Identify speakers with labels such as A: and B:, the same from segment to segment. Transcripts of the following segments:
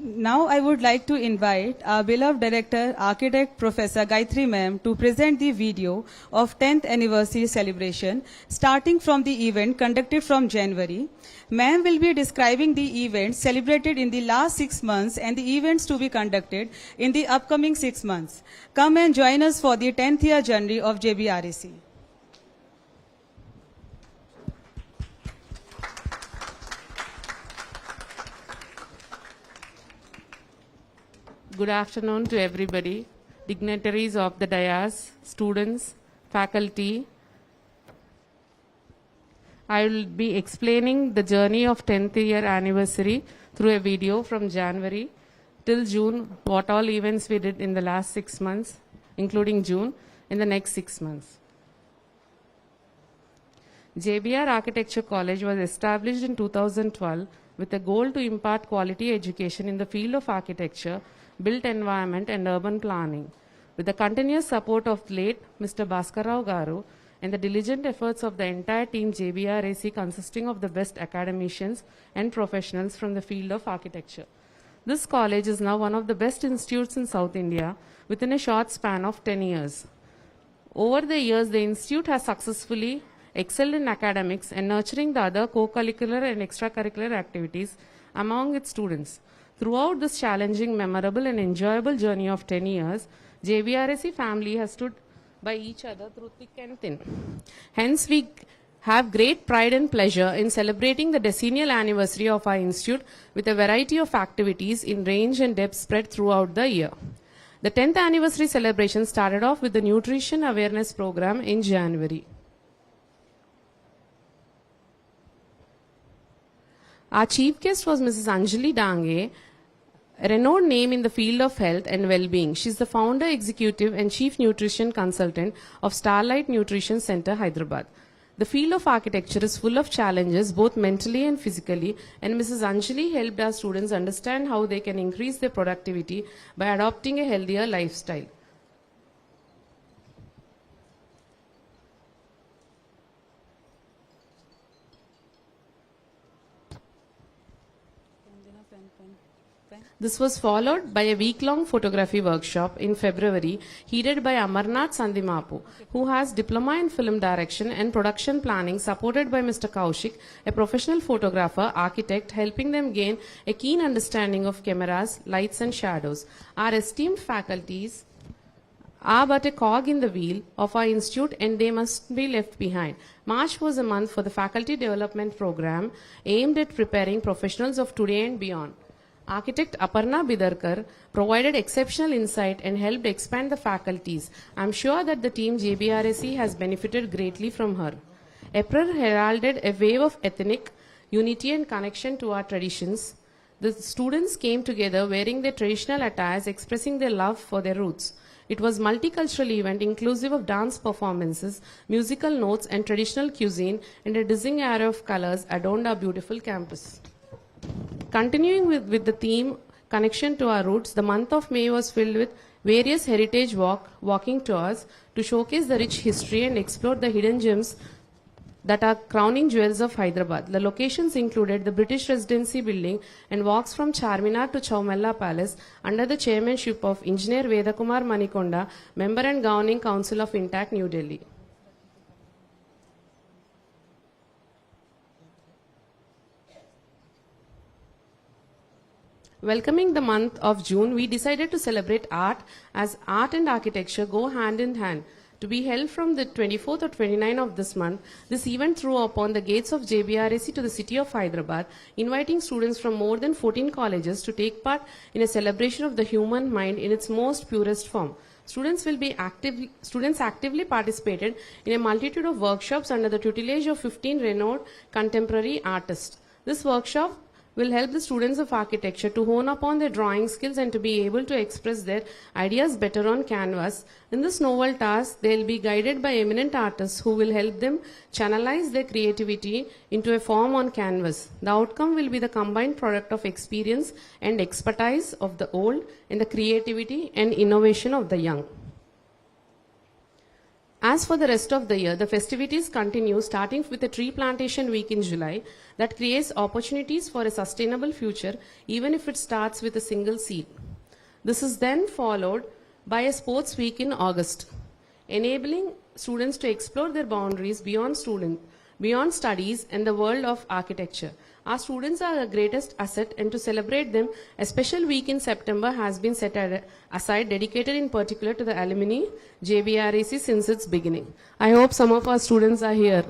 A: Now I would like to invite our beloved director, architect Professor Gayatri ma'am to present the video of 10th anniversary celebration starting from the event conducted from January. Ma'am will be describing the events celebrated in the last 6 months and the events to be conducted in the upcoming 6 months. Come and join us for the 10th year journey of JBRAC.
B: Good afternoon to everybody, dignitaries of the dais, students, faculty. I will be explaining the journey of 10th year anniversary through a video from January till June, what all events we did in the last 6 months, including June, in the next 6 months. JBR Architecture College was established in 2012 with a goal to impart quality education in the field of architecture, built environment and urban planning. With the continuous support of late Mr. Bhaskarrao Garu and the diligent efforts of the entire team JBRAC consisting of the best academicians and professionals from the field of architecture. This college is now one of the best institutes in South India within a short span of 10 years. Over the years, the institute has successfully excelled in academics and nurturing the other co-curricular and extracurricular activities among its students. Throughout this challenging, memorable and enjoyable journey of 10 years, JBRAC family has stood by each other through thick and thin. Hence, we have great pride and pleasure in celebrating the decennial anniversary of our institute with a variety of activities in range and depth spread throughout the year. The 10th anniversary celebration started off with the nutrition awareness program in January. Our chief guest was Mrs. Anjali Dange, a renowned name in the field of health and well-being. She is the founder, executive and chief nutrition consultant of Starlight Nutrition Center, Hyderabad. The field of architecture is full of challenges both mentally and physically, and Mrs. Anjali helped our students understand how they can increase their productivity by adopting a healthier lifestyle. This was followed by a week-long photography workshop in February, headed by Amarnath Sandimapu, who has diploma in film direction and production planning, supported by Mr. Kaushik, a professional photographer, architect, helping them gain a keen understanding of cameras, lights and shadows. Our esteemed faculties are but a cog in the wheel of our institute and they must be left behind. March was a month for the faculty development program aimed at preparing professionals of today and beyond. Architect Aparna Bidarkar provided exceptional insight and helped expand the faculties. I am sure that the team JBRAC has benefited greatly from her. April heralded a wave of ethnic unity and connection to our traditions. The students came together wearing their traditional attires, expressing their love for their roots. It was a multicultural event inclusive of dance performances, musical notes and traditional cuisine, and a dizzying array of colors adorned our beautiful campus. Continuing with the theme Connection to Our Roots, the month of May was filled with various heritage walking tours to showcase the rich history and explore the hidden gems that are crowning jewels of Hyderabad. The locations included the British Residency building and walks from Charminar to Chaumella Palace under the chairmanship of Engineer Vedakumar Manikonda, Member and Governing Council of Intact, New Delhi. Welcoming the month of June, we decided to celebrate art as art and architecture go hand in hand. To be held from the 24th or 29th of this month, this event threw upon the gates of JBRAC to the city of Hyderabad, inviting students from more than 14 colleges to take part in a celebration of the human mind in its most purest form. Students actively participated in a multitude of workshops under the tutelage of 15 renowned contemporary artists. This workshop will help the students of architecture to hone upon their drawing skills and to be able to express their ideas better on canvas. In this novel task, they will be guided by eminent artists who will help them channelize their creativity into a form on canvas. The outcome will be the combined product of experience and expertise of the old and the creativity and innovation of the young. As for the rest of the year, the festivities continue starting with a tree plantation week in July that creates opportunities for a sustainable future even if it starts with a single seed. This is then followed by a sports week in August, enabling students to explore their boundaries beyond studies and the world of architecture. Our students are the greatest asset, and to celebrate them, a special week in September has been set aside, dedicated in particular to the alumni JBRAC since its beginning. I hope some of our students are here.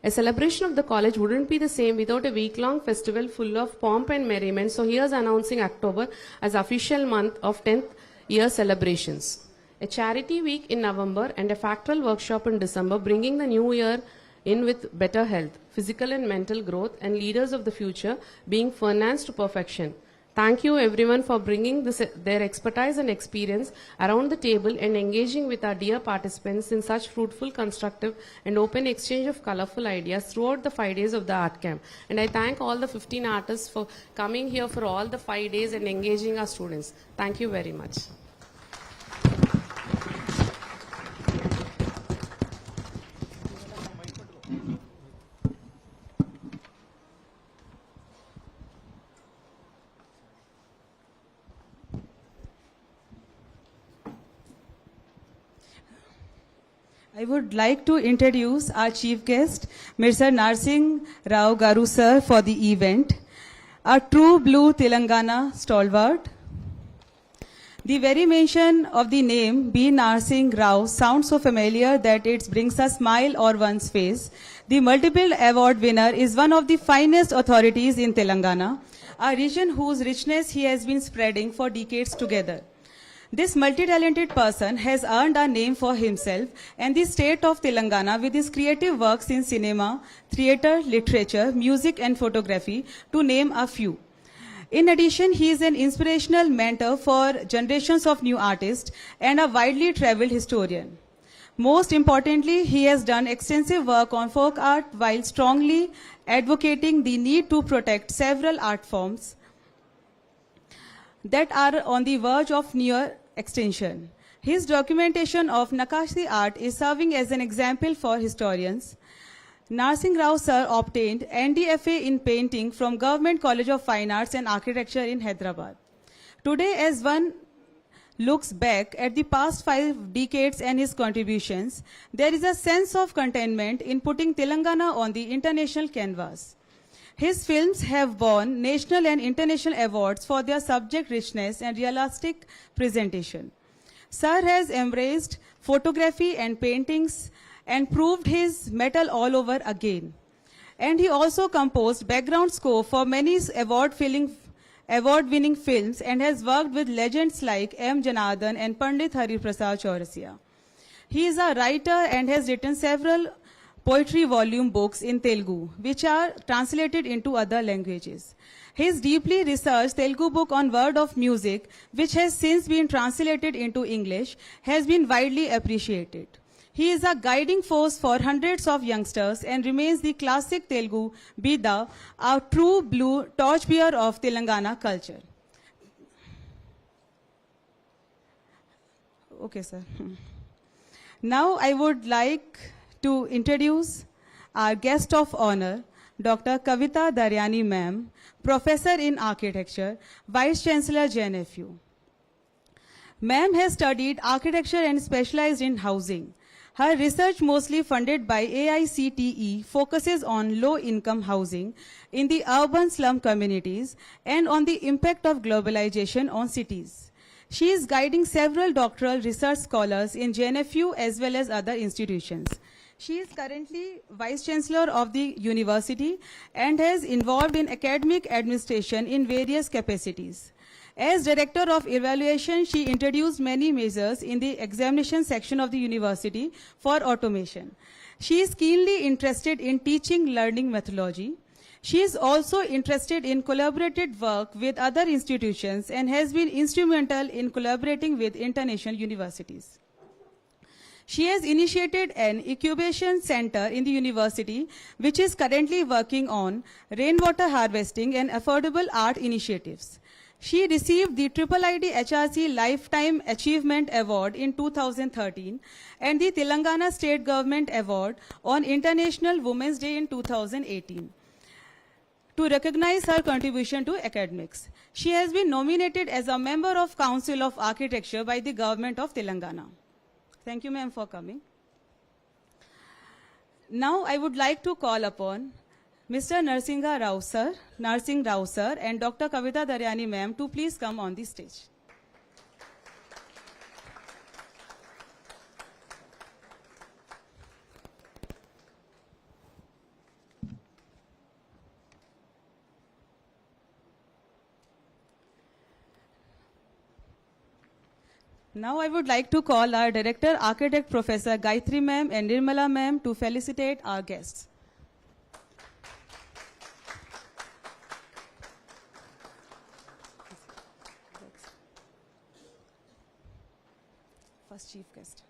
B: A celebration of the college wouldn't be the same without a week-long festival full of pomp and merriment. So here's announcing October as official month of 10th year celebrations. A charity week in November and a factual workshop in December, bringing the new year in with better health, physical and mental growth, and leaders of the future being financed to perfection. Thank you everyone for bringing their expertise and experience around the table and engaging with our dear participants in such fruitful, constructive and open exchange of colorful ideas throughout the 5 days of the art camp. And I thank all the 15 artists for coming here for all the 5 days and engaging our students. Thank you very much.
A: I would like to introduce our chief guest, Mr. Narsingh Rao Garu sir, for the event. A true blue Telangana stalwart. The very mention of the name B. Narsingh Rao sounds so familiar that it brings a smile on one's face. The multiple award winner is one of the finest authorities in Telangana, a region whose richness he has been spreading for decades together. This multi-talented person has earned a name for himself and the state of Telangana with his creative works in cinema, theatre, literature, music and photography, to name a few. In addition, he is an inspirational mentor for generations of new artists and a widely traveled historian. Most importantly, he has done extensive work on folk art while strongly advocating the need to protect several art forms that are on the verge of near extinction. His documentation of Nakashi art is serving as an example for historians. Narsingh Rao sir obtained NDFA in painting from Government College of Fine Arts and Architecture in Hyderabad. Today, as one looks back at the past 5 decades and his contributions, there is a sense of contentment in putting Telangana on the international canvas. His films have won national and international awards for their subject richness and realistic presentation. Sir has embraced photography and paintings and proved his mettle all over again. And he also composed background score for many award-winning films and has worked with legends like M. Janardhan and Pandit Hari Prasad Chaurasia. He is a writer and has written several poetry volume books in Telugu, which are translated into other languages. His deeply researched Telugu book on Word of Music, which has since been translated into English, has been widely appreciated. He is a guiding force for hundreds of youngsters and remains the classic Telugu Bida, a true blue torchbearer of Telangana culture. Okay, sir. Now I would like to introduce our guest of honor, Dr. Kavita Daryani ma'am, Professor in Architecture, Vice Chancellor JNFU. Ma'am has studied architecture and specialized in housing. Her research, mostly funded by AICTE, focuses on low-income housing in the urban slum communities and on the impact of globalization on cities. She is guiding several doctoral research scholars in JNFU as well as other institutions. She is currently Vice Chancellor of the university and has involved in academic administration in various capacities. As Director of Evaluation, she introduced many measures in the examination section of the university for automation. She is keenly interested in teaching learning methodology. She is also interested in collaborative work with other institutions and has been instrumental in collaborating with international universities. She has initiated an incubation center in the university, which is currently working on rainwater harvesting and affordable art initiatives. She received the IIID HRC Lifetime Achievement Award in 2013 and the Telangana State Government Award on International Women's Day in 2018 to recognize her contribution to academics. She has been nominated as a member of Council of Architecture by the Government of Telangana. Thank you, ma'am, for coming. Now I would like to call upon Mr. Narsingh Rao sir and Dr. Kavita Daryani ma'am to please come on the stage. Now I would like to call our Director Architect Professor Gayatri ma'am and Nirmala ma'am to felicitate our guests. First chief guest.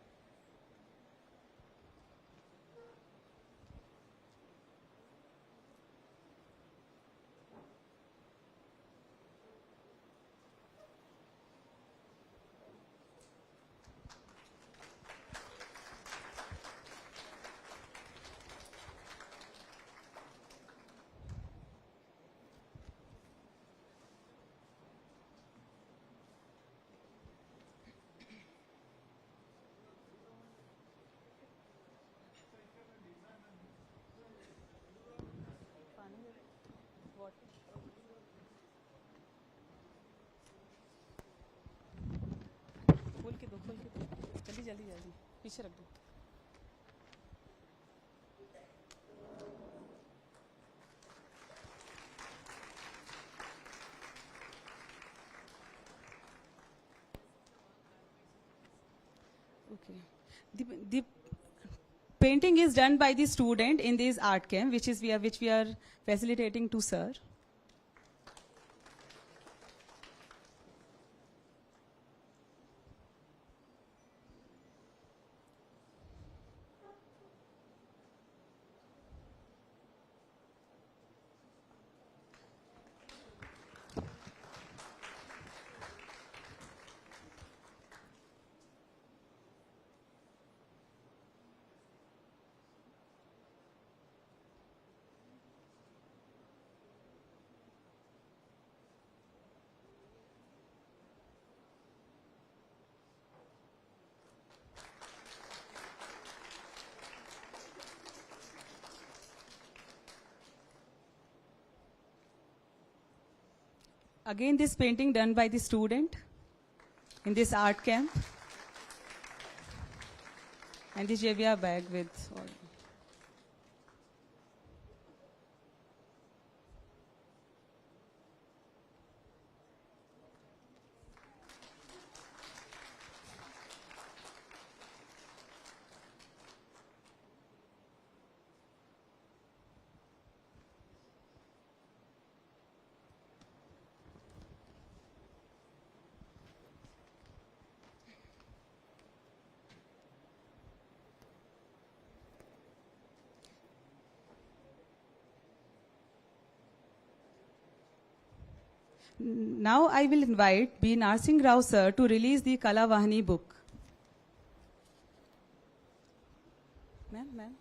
A: खोल के दो जल्दी जल्दी जल्दी पीछे रख दो. Okay. The painting is done by the student in this art camp, which we are facilitating to sir. Again, this painting done by the student in this art camp. And the JBR bag with all. Now I will invite B. Narsingh Rao sir to release the Kalavahini book. Ma'am.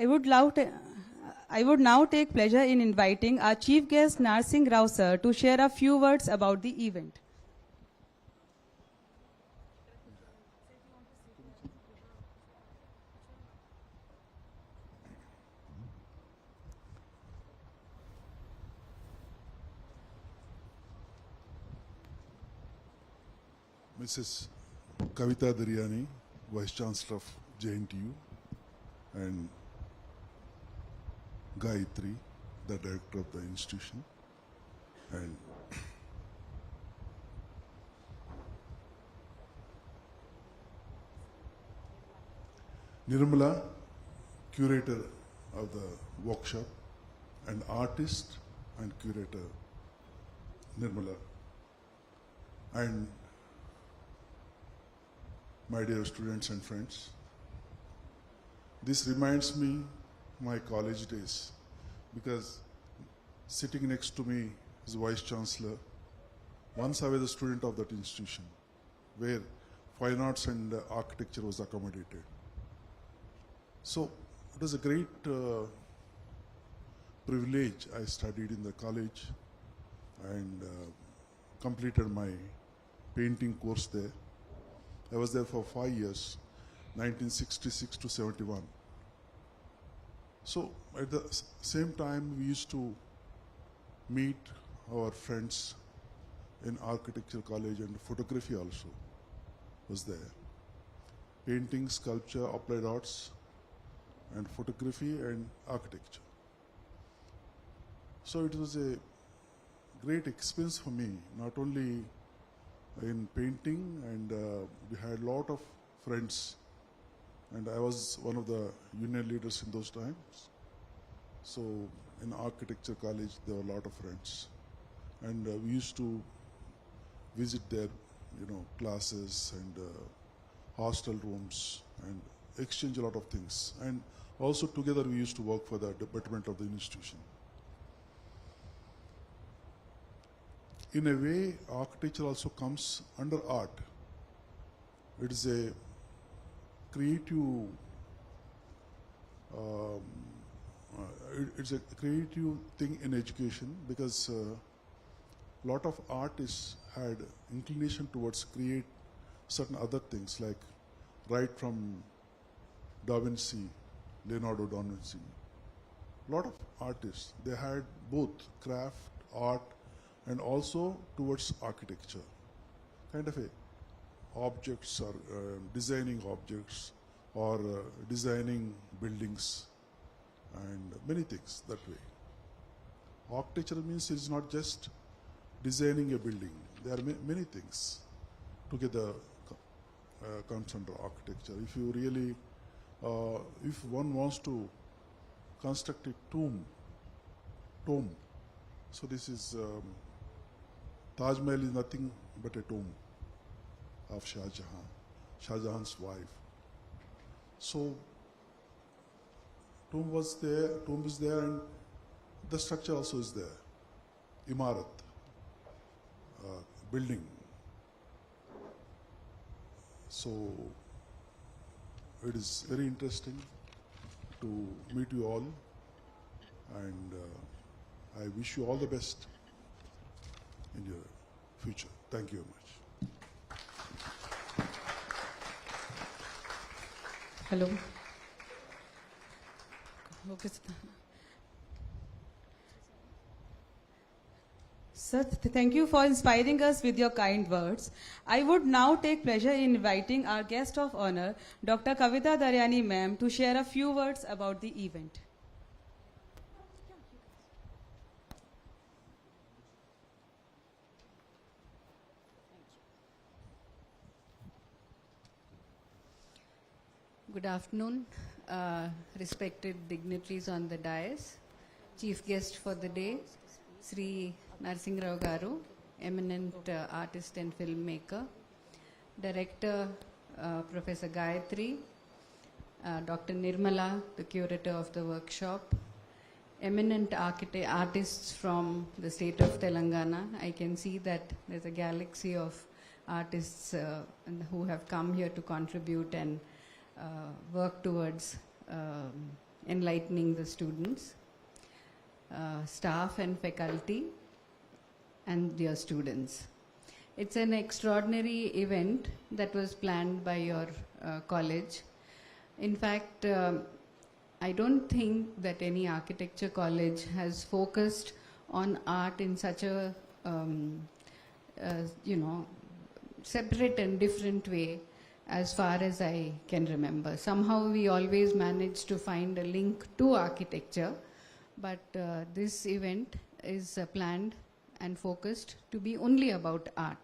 A: I would now take pleasure in inviting our chief guest Narsingh Rao sir to share a few words about the event.
C: Mrs. Kavita Daryani, Vice Chancellor of JNTU, and Gayatri, the Director of the institution, and Nirmala, Curator of the workshop, and Artist and Curator Nirmala, and my dear students and friends, this reminds me my college days, because sitting next to me is Vice Chancellor. Once I was a student of that institution where fine arts and architecture was accommodated. So it was a great privilege. I studied in the college and completed my painting course there. I was there for 5 years, 1966 to 71. So at the same time, we used to meet our friends in architecture college, and photography also was there. Painting, sculpture, applied arts, and photography and architecture. So it was a great experience for me, not only in painting, and we had a lot of friends, and I was one of the union leaders in those times. So in architecture college there were a lot of friends, and we used to visit their classes and hostel rooms and exchange a lot of things, and also together we used to work for the betterment of the institution. In a way, architecture also comes under art. It is a creative, it's a creative thing in education, because a lot of artists had inclination towards create certain other things, like right from Da Vinci, Leonardo da Vinci. A lot of artists, they had both craft, art, and also towards architecture, kind of a objects or designing objects or designing buildings and many things that way. Architecture means it's not just designing a building. There are many things together comes under architecture. If you really, if one wants to construct a tomb, so this is Taj Mahal is nothing but a tomb of Shah Jahan, Shah Jahan's wife. So tomb is there, and the structure also is there. Imarat, building. So it is very interesting to meet you all, and I wish you all the best in your future. Thank you very much.
A: Hello. Okay. Sir, thank you for inspiring us with your kind words. I would now take pleasure in inviting our guest of honor, Dr. Kavita Daryani ma'am, to share a few words about the event.
D: Good afternoon, respected dignitaries on the dais, chief guest for the day, Sri Narsingh Rao Garu, eminent artist and filmmaker, director Professor Gayatri, Dr. Nirmala, the curator of the workshop, eminent artists from the state of Telangana. I can see that there's a galaxy of artists who have come here to contribute and work towards enlightening the students, staff and faculty, and dear students. It's an extraordinary event that was planned by your college. In fact, I don't think that any architecture college has focused on art in such a, separate and different way as far as I can remember. Somehow we always manage to find a link to architecture, but this event is planned and focused to be only about art.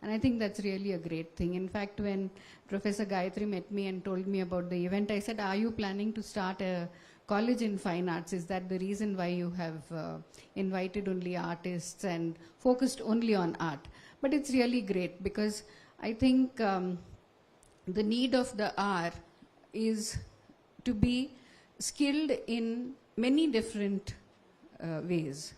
D: And I think that's really a great thing. In fact, when Professor Gayatri met me and told me about the event, I said, are you planning to start a college in fine arts? Is that the reason why you have invited only artists and focused only on art? But it's really great because I think the need of the hour is to be skilled in many different ways.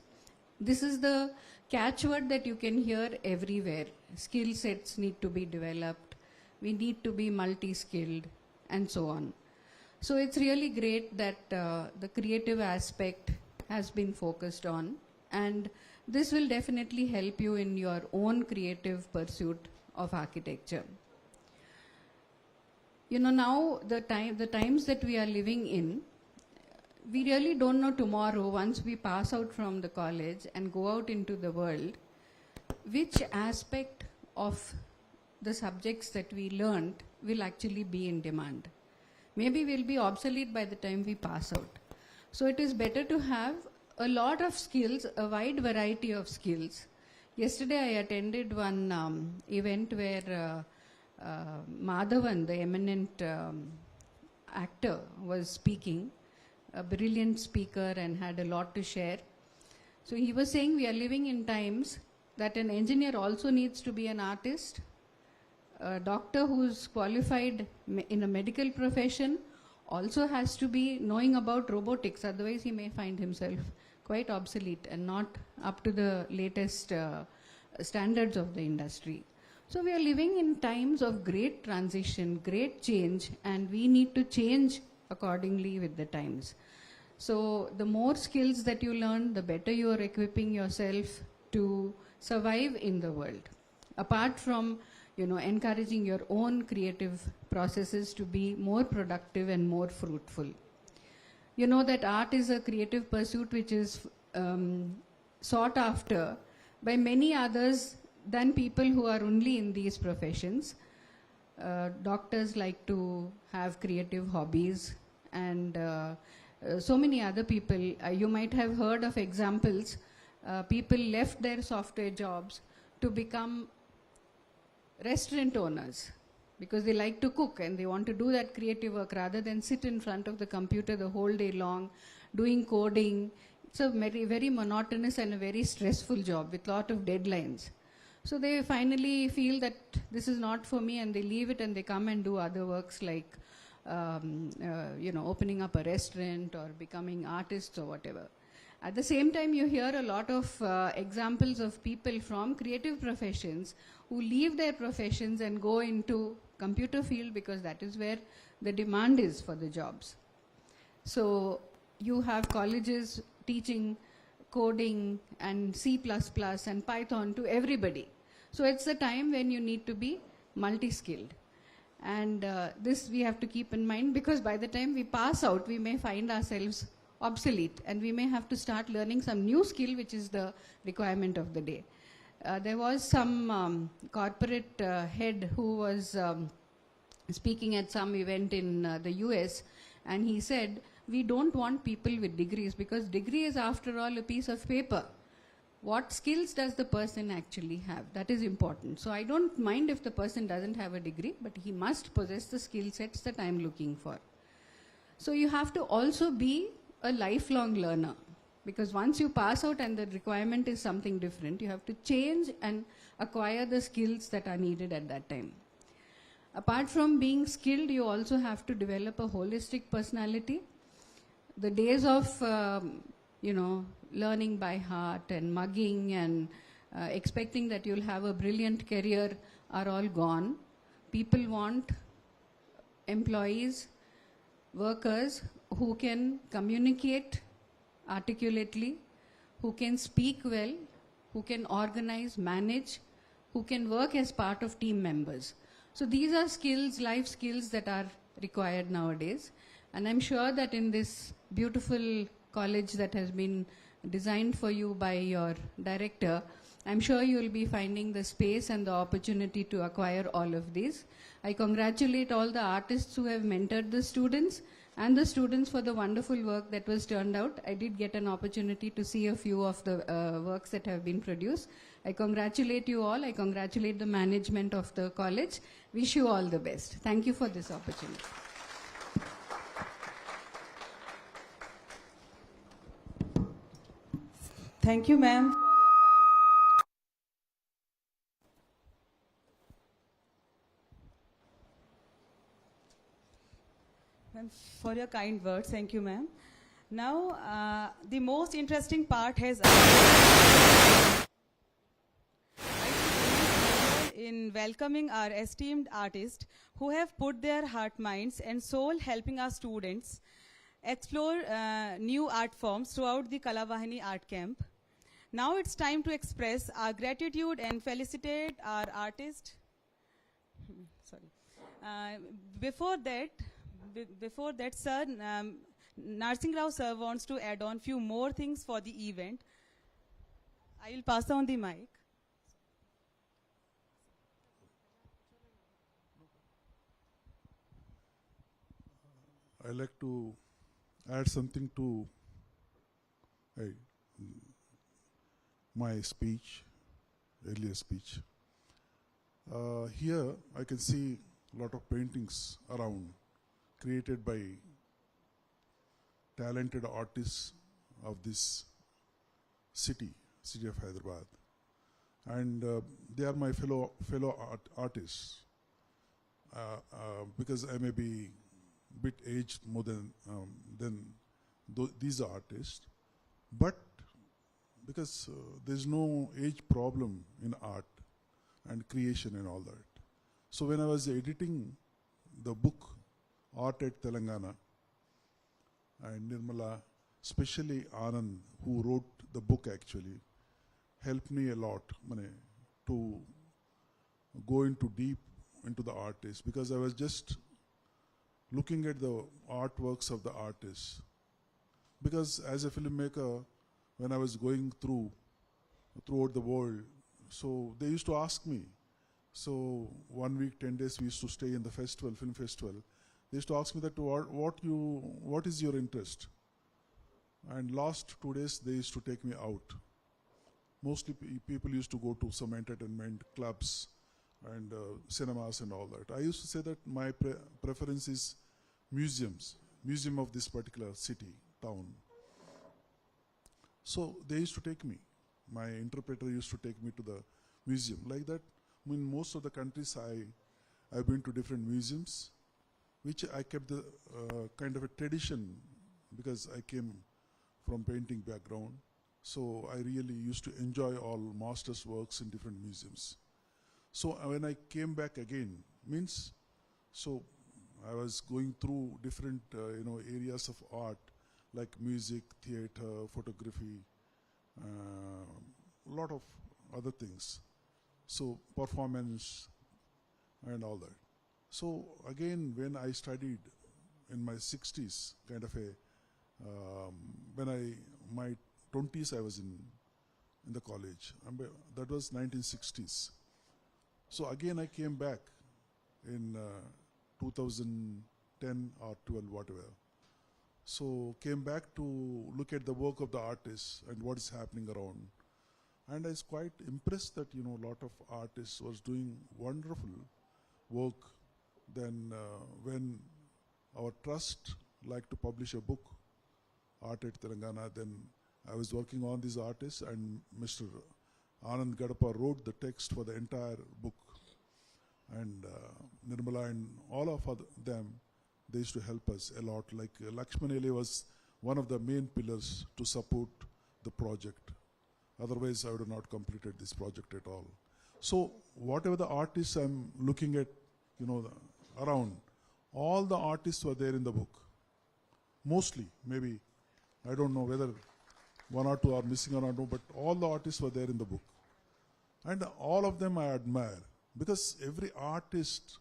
D: This is the catchword that you can hear everywhere. Skill sets need to be developed. We need to be multi-skilled and so on. So it's really great that the creative aspect has been focused on, and this will definitely help you in your own creative pursuit of architecture. You know, now the times that we are living in, we really don't know tomorrow, once we pass out from the college and go out into the world, which aspect of the subjects that we learned will actually be in demand. Maybe we'll be obsolete by the time we pass out. So it is better to have a lot of skills, a wide variety of skills. Yesterday I attended one event where Madhavan, the eminent actor, was speaking, a brilliant speaker and had a lot to share. So he was saying we are living in times that an engineer also needs to be an artist. A doctor who's qualified in a medical profession also has to be knowing about robotics, otherwise he may find himself quite obsolete and not up to the latest standards of the industry. So we are living in times of great transition, great change, and we need to change accordingly with the times. So the more skills that you learn, the better you are equipping yourself to survive in the world. Apart from, encouraging your own creative processes to be more productive and more fruitful. You know that art is a creative pursuit which is sought after by many others than people who are only in these professions. Doctors like to have creative hobbies, and so many other people. You might have heard of examples. People left their software jobs to become restaurant owners because they like to cook and they want to do that creative work rather than sit in front of the computer the whole day long doing coding. It's a very, very monotonous and a very stressful job with a lot of deadlines. So they finally feel that this is not for me and they leave it and they come and do other works like opening up a restaurant or becoming artists or whatever. At the same time, you hear a lot of examples of people from creative professions who leave their professions and go into computer field because that is where the demand is for the jobs. So you have colleges teaching coding and C++ and Python to everybody. So it's the time when you need to be multi-skilled. And this we have to keep in mind because by the time we pass out, we may find ourselves obsolete and we may have to start learning some new skill which is the requirement of the day. There was some corporate head who was speaking at some event in the US, and he said, we don't want people with degrees because degree is after all a piece of paper. What skills does the person actually have? That is important. So I don't mind if the person doesn't have a degree, but he must possess the skill sets that I'm looking for. So you have to also be a lifelong learner because once you pass out and the requirement is something different, you have to change and acquire the skills that are needed at that time. Apart from being skilled, you also have to develop a holistic personality. The days of, learning by heart and mugging and expecting that you'll have a brilliant career are all gone. People want employees workers who can communicate articulately, who can speak well, who can organize, manage, who can work as part of team members. So these are skills, life skills that are required nowadays. And I'm sure that in this beautiful college that has been designed for you by your director, I'm sure you will be finding the space and the opportunity to acquire all of these. I congratulate all the artists who have mentored the students and the students for the wonderful work that was turned out. I did get an opportunity to see a few of the works that have been produced. I congratulate you all. I congratulate the management of the college. Wish you all the best. Thank you for this opportunity.
A: Thank you, ma'am. For your kind words. Thank you, ma'am. Now, the most interesting part has in welcoming our esteemed artists who have put their heart, minds, and soul helping our students explore new art forms throughout the Kalavahini art camp. Now it's time to express our gratitude and felicitate our artist. Before that, sir, Narendra Rao sir wants to add on few more things for the event. I will pass on the mic.
C: I like to add something to my speech, earlier speech. Here I can see a lot of paintings around, created by talented artists of this city of Hyderabad, and they are my fellow artists. Because I may be bit aged more than these artists, but because there's no age problem in art and creation and all that. So when I was editing the book Art at Telangana, and Nirmala, especially Anand, who wrote the book actually, helped me a lot to go into deep into the artist, because I was just looking at the artworks of the artists. Because as a filmmaker, when I was going throughout the world, so they used to ask me. So 1 week, 10 days, we used to stay in the festival, film festival. They used to ask me that what is your interest? And last 2 days, they used to take me out. Mostly people used to go to some entertainment clubs and cinemas and all that. I used to say that my preference is museums, museum of this particular city, town. So they used to take me. My interpreter used to take me to the museum. Like that, in most of the countries, I've been to different museums, which I kept the kind of a tradition, because I came from painting background. So I really used to enjoy all masters' works in different museums. So when I came back again, so I was going through different areas of art, like music, theater, photography, a lot of other things. So performance and all that. So again, when I studied in my 60s, kind of my 20s, I was in the college. That was 1960s. So again, I came back in 2010 or 12, whatever. So came back to look at the work of the artists and what is happening around. And I was quite impressed that, a lot of artists was doing wonderful work. Then when our trust liked to publish a book, Art at Telangana, then I was working on these artists, and Mr. Anand Gadapa wrote the text for the entire book. And Nirmala and all of them, they used to help us a lot. Like Lakshman Ele was one of the main pillars to support the project. Otherwise, I would have not completed this project at all. So whatever the artists I'm looking at, around, all the artists were there in the book. Mostly, maybe, I don't know whether one or two are missing or not, but all the artists were there in the book. And all of them I admire, because every artist,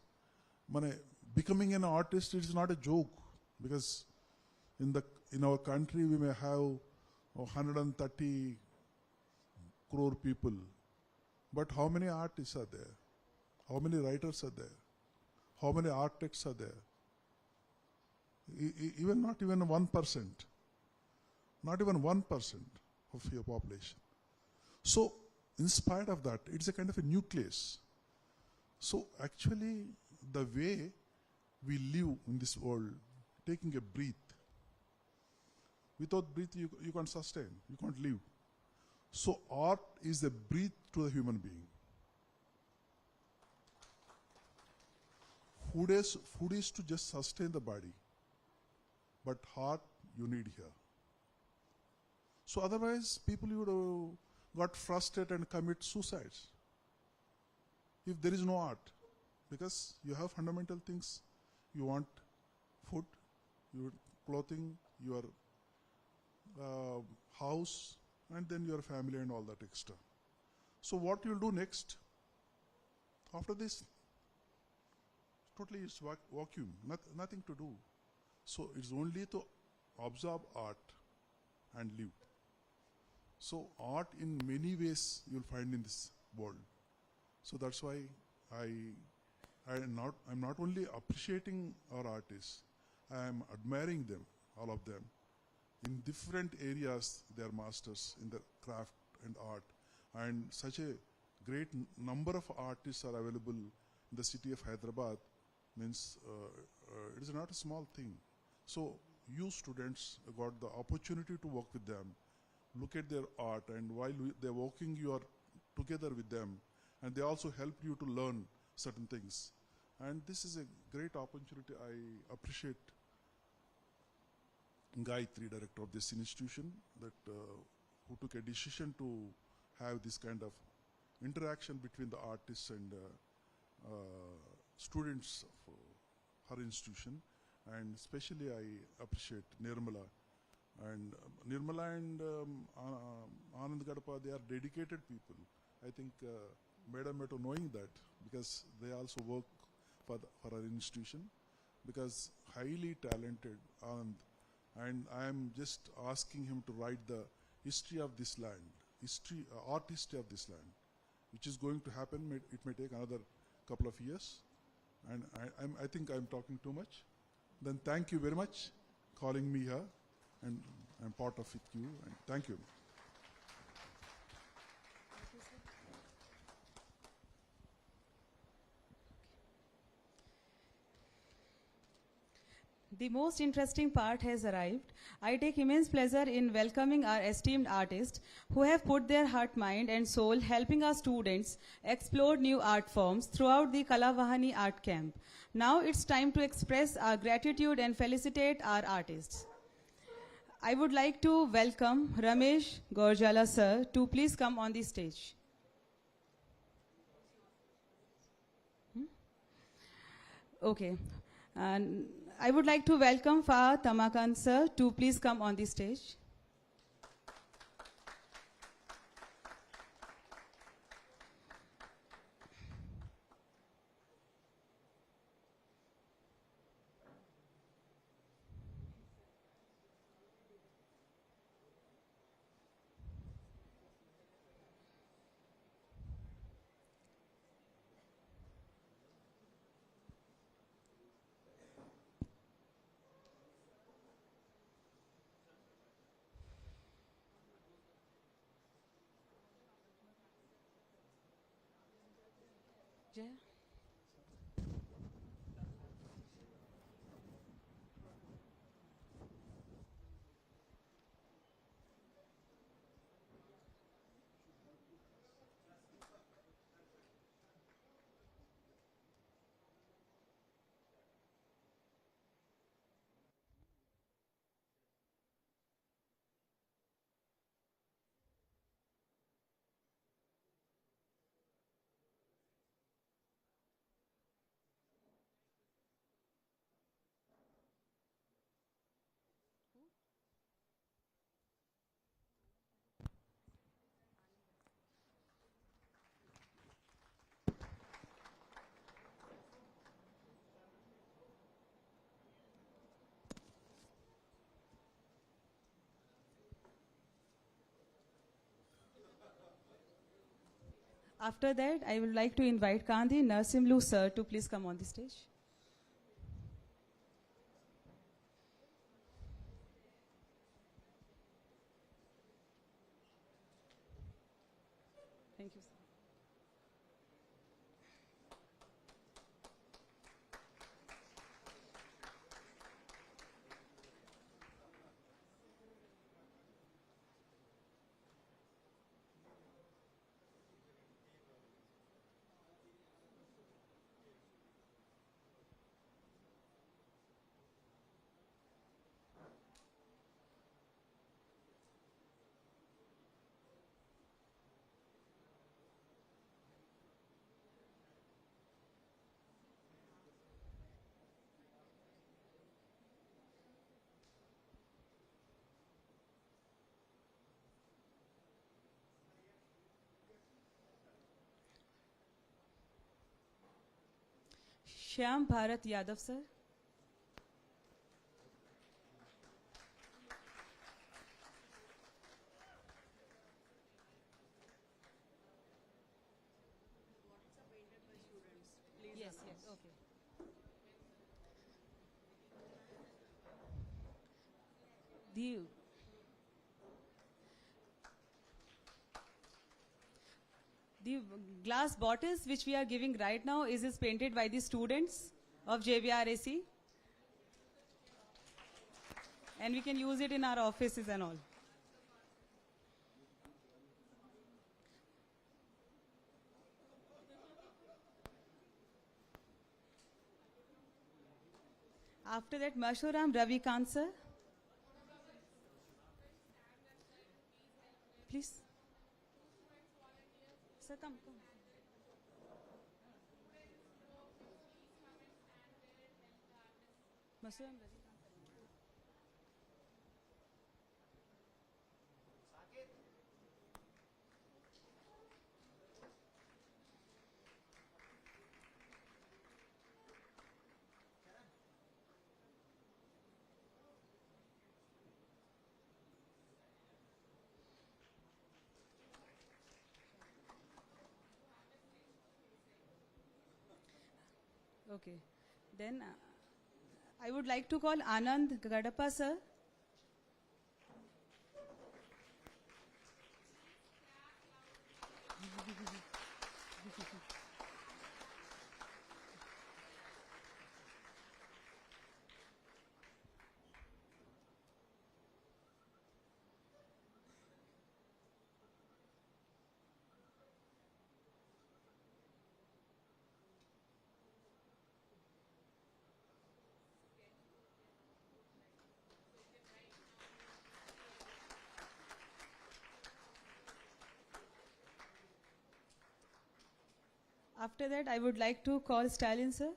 C: becoming an artist, it is not a joke, because in our country we may have 130 crore people, but how many artists are there? How many writers are there? How many architects are there? Not even 1%. Not even 1% of your population. So, in spite of that, it's a kind of a nucleus. So, actually, the way we live in this world, taking a breath, without breath you can't sustain, you can't live. So, art is a breath to the human being. Food is to just sustain the body, but heart you need here. So otherwise, people would have got frustrated and commit suicides if there is no art, because you have fundamental things. You want food, your clothing, your house, and then your family and all that extra. So what you'll do next after this? Totally it's vacuum, nothing to do. So it's only to absorb art and live. So art in many ways you'll find in this world. So that's why I'm not only appreciating our artists, I am admiring them, all of them. In different areas they are masters in the craft and art, and such a great number of artists are available in the city of Hyderabad. Means it is not a small thing. So you students got the opportunity to work with them, look at their art, and while they're working, you are together with them, and they also help you to learn certain things. And this is a great opportunity. I appreciate Gayatri, director of this institution, that who took a decision to have this kind of interaction between the artists and students of her institution. And especially I appreciate Nirmala. And Nirmala and Anand Gadapa, they are dedicated people. I think Madam Meto knowing that, because they also work for our institution, because highly talented Anand. And I am just asking him to write the history of this land, art history of this land, which is going to happen. It may take another couple of years. And I think I'm talking too much. Then thank you very much calling me here, and I'm part of it you, and thank you.
A: The most interesting part has arrived. I take immense pleasure in welcoming our esteemed artists who have put their heart, mind and soul helping our students explore new art forms throughout the Kalavahini art camp. Now it's time to express our gratitude and felicitate our artists. I would like to welcome Ramesh Gorjala sir to please come on the stage. Okay. And I would like to welcome Fa Tamakan sir to please come on the stage. Jaya. After that, I would like to invite Kandi Narsimlu sir to please come on the stage. Thank you, sir. Shyam Bharat Yadav sir. Yes, yes, okay. The The glass bottles which we are giving right now is painted by the students of JBR AC. And we can use it in our offices and all. After that, Mashuram Ravikant sir. Please. Sir, come. Mashuram Ravikant. Okay. Then I would like to call Anand Gadappa sir. After that, I would like to call Stalin sir.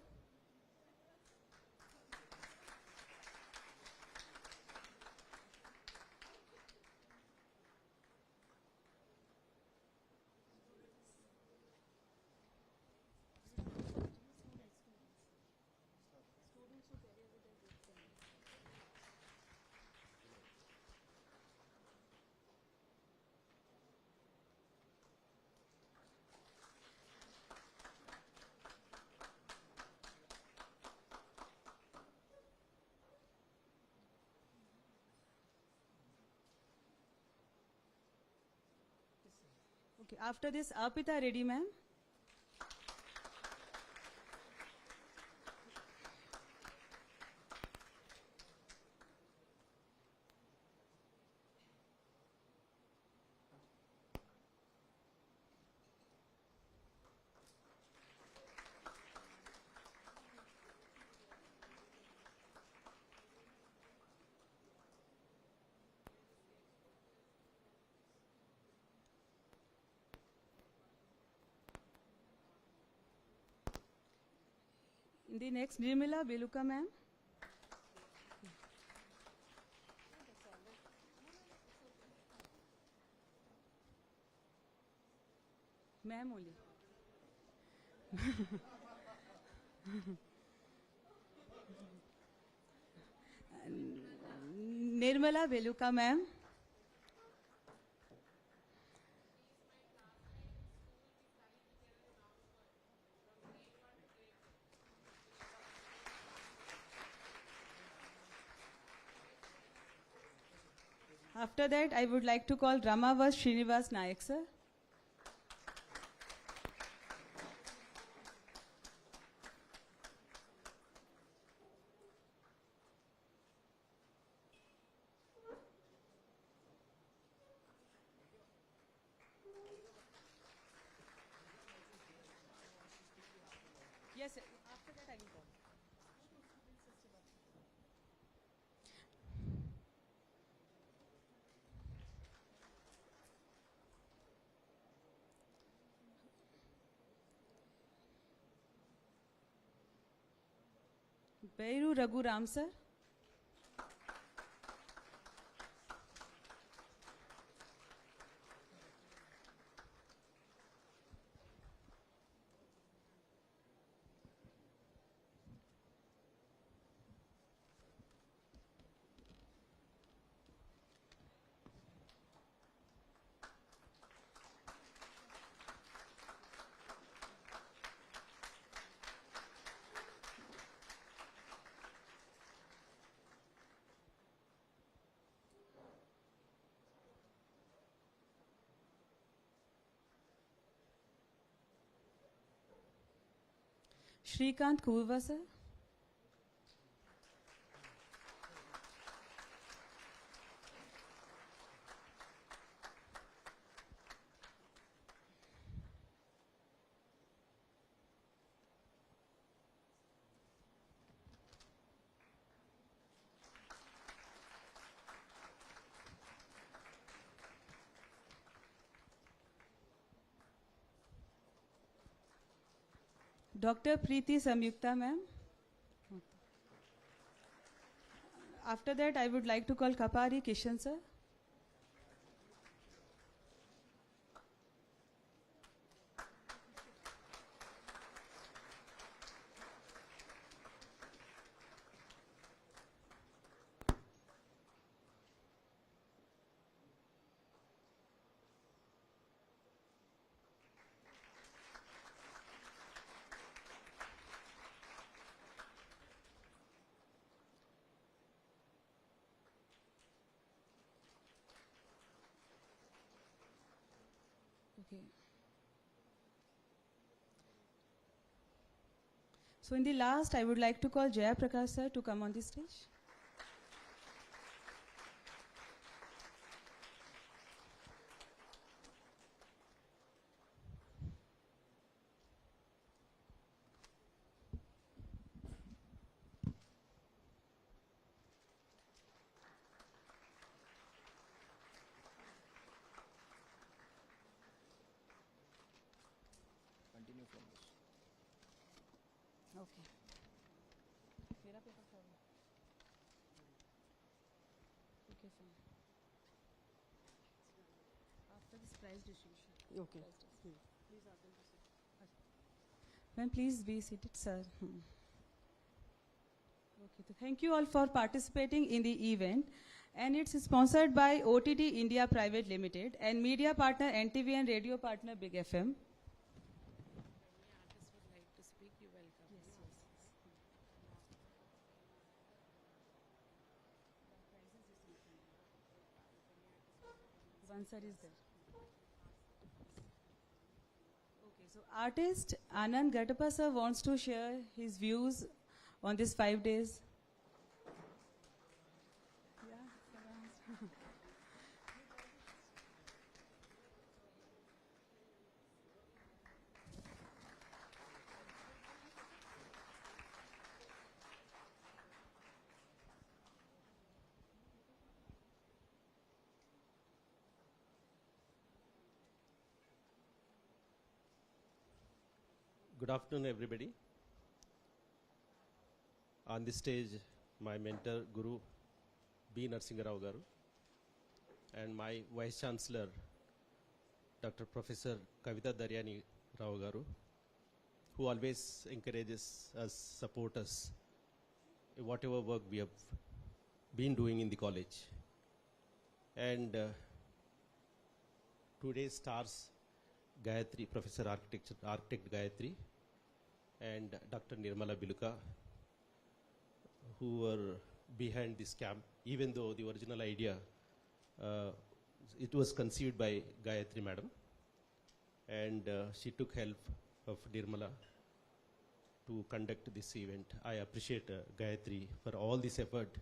A: Okay. After this, Arpita Reddy ma'am. In the next, Nirmala Beluka ma'am. Ma'am only. Nirmala Beluka ma'am. After that, I would like to call Ramavas Srinivas Nayak, sir. Yes, sir. After that, I will call. Beiru Raghu Ram, sir. Shrikant Kurva, sir. Dr. Preeti Samyukta, ma'am. After that, I would like to call Kapari Kishan, sir. Okay. So in the last, I would like to call Jaya Prakash, sir, to come on the stage.
E: Continue from this.
A: Okay. मेरा paper क्या हुआ? Okay, fine. After this prize distribution.
F: Okay.
A: Please ask them to sit. Ma'am, please be seated, sir. Okay, so thank you all for participating in the event, and it's sponsored by OTT India Private Limited and media partner NTV and radio partner Big FM.
B: Any artist would like to speak, you welcome.
A: Yes. One sir is there. Okay, so artist Anand Gatapa sir wants to share his views on these 5 days. Yeah.
G: Good afternoon, everybody. On this stage, my mentor, Guru B. Narsingarao Garu, and my Vice Chancellor, Dr. Professor Kavita Daryani Rao Garu, who always encourages us, support us, in whatever work we have been doing in the college. And today's stars, Gayatri, Professor Architect Gayatri, and Dr. Nirmala Biluka, who were behind this camp, even though the original idea uh, it was conceived by Gayatri Madam, and she took help of Nirmala to conduct this event. I appreciate Gayatri for all this effort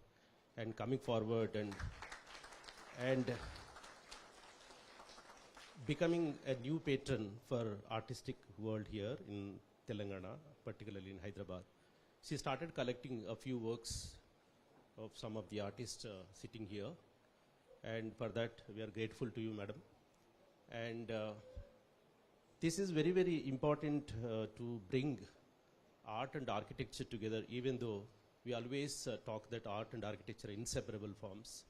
G: and coming forward and becoming a new patron for artistic world here in Telangana, particularly in Hyderabad. She started collecting a few works of some of the artists sitting here, and for that we are grateful to you, madam. And this is very, very important to bring art and architecture together, even though we always talk that art and architecture are inseparable forms.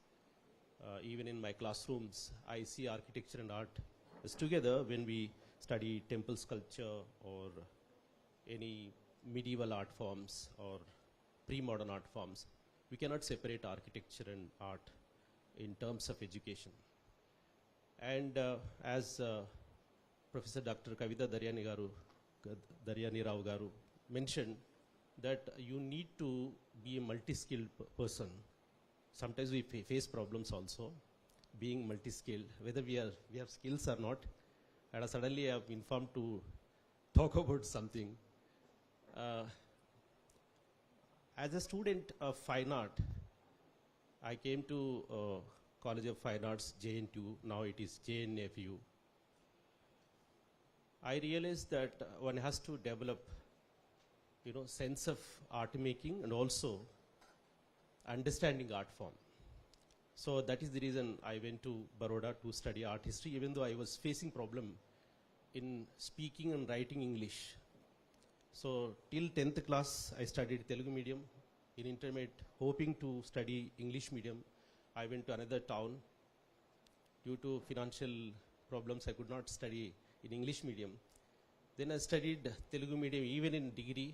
G: Even in my classrooms, I see architecture and art as together when we study temple sculpture or any medieval art forms or pre-modern art forms. We cannot separate architecture and art in terms of education. And as Professor Dr. Kavita Daryani Rao Garu mentioned, that you need to be a multi-skilled person. Sometimes we face problems also, being multi-skilled, whether we have skills or not. And suddenly I am informed to talk about something. As a student of fine art, I came to College of Fine Arts, JNTU, now it is JNFU. I realized that one has to develop, sense of art making and also understanding art form. So that is the reason I went to Baroda to study art history, even though I was facing problem in speaking and writing English. So till 10th class, I studied Telugu medium. In intermediate, hoping to study English medium, I went to another town. Due to financial problems, I could not study in English medium. Then I studied Telugu medium even in degree,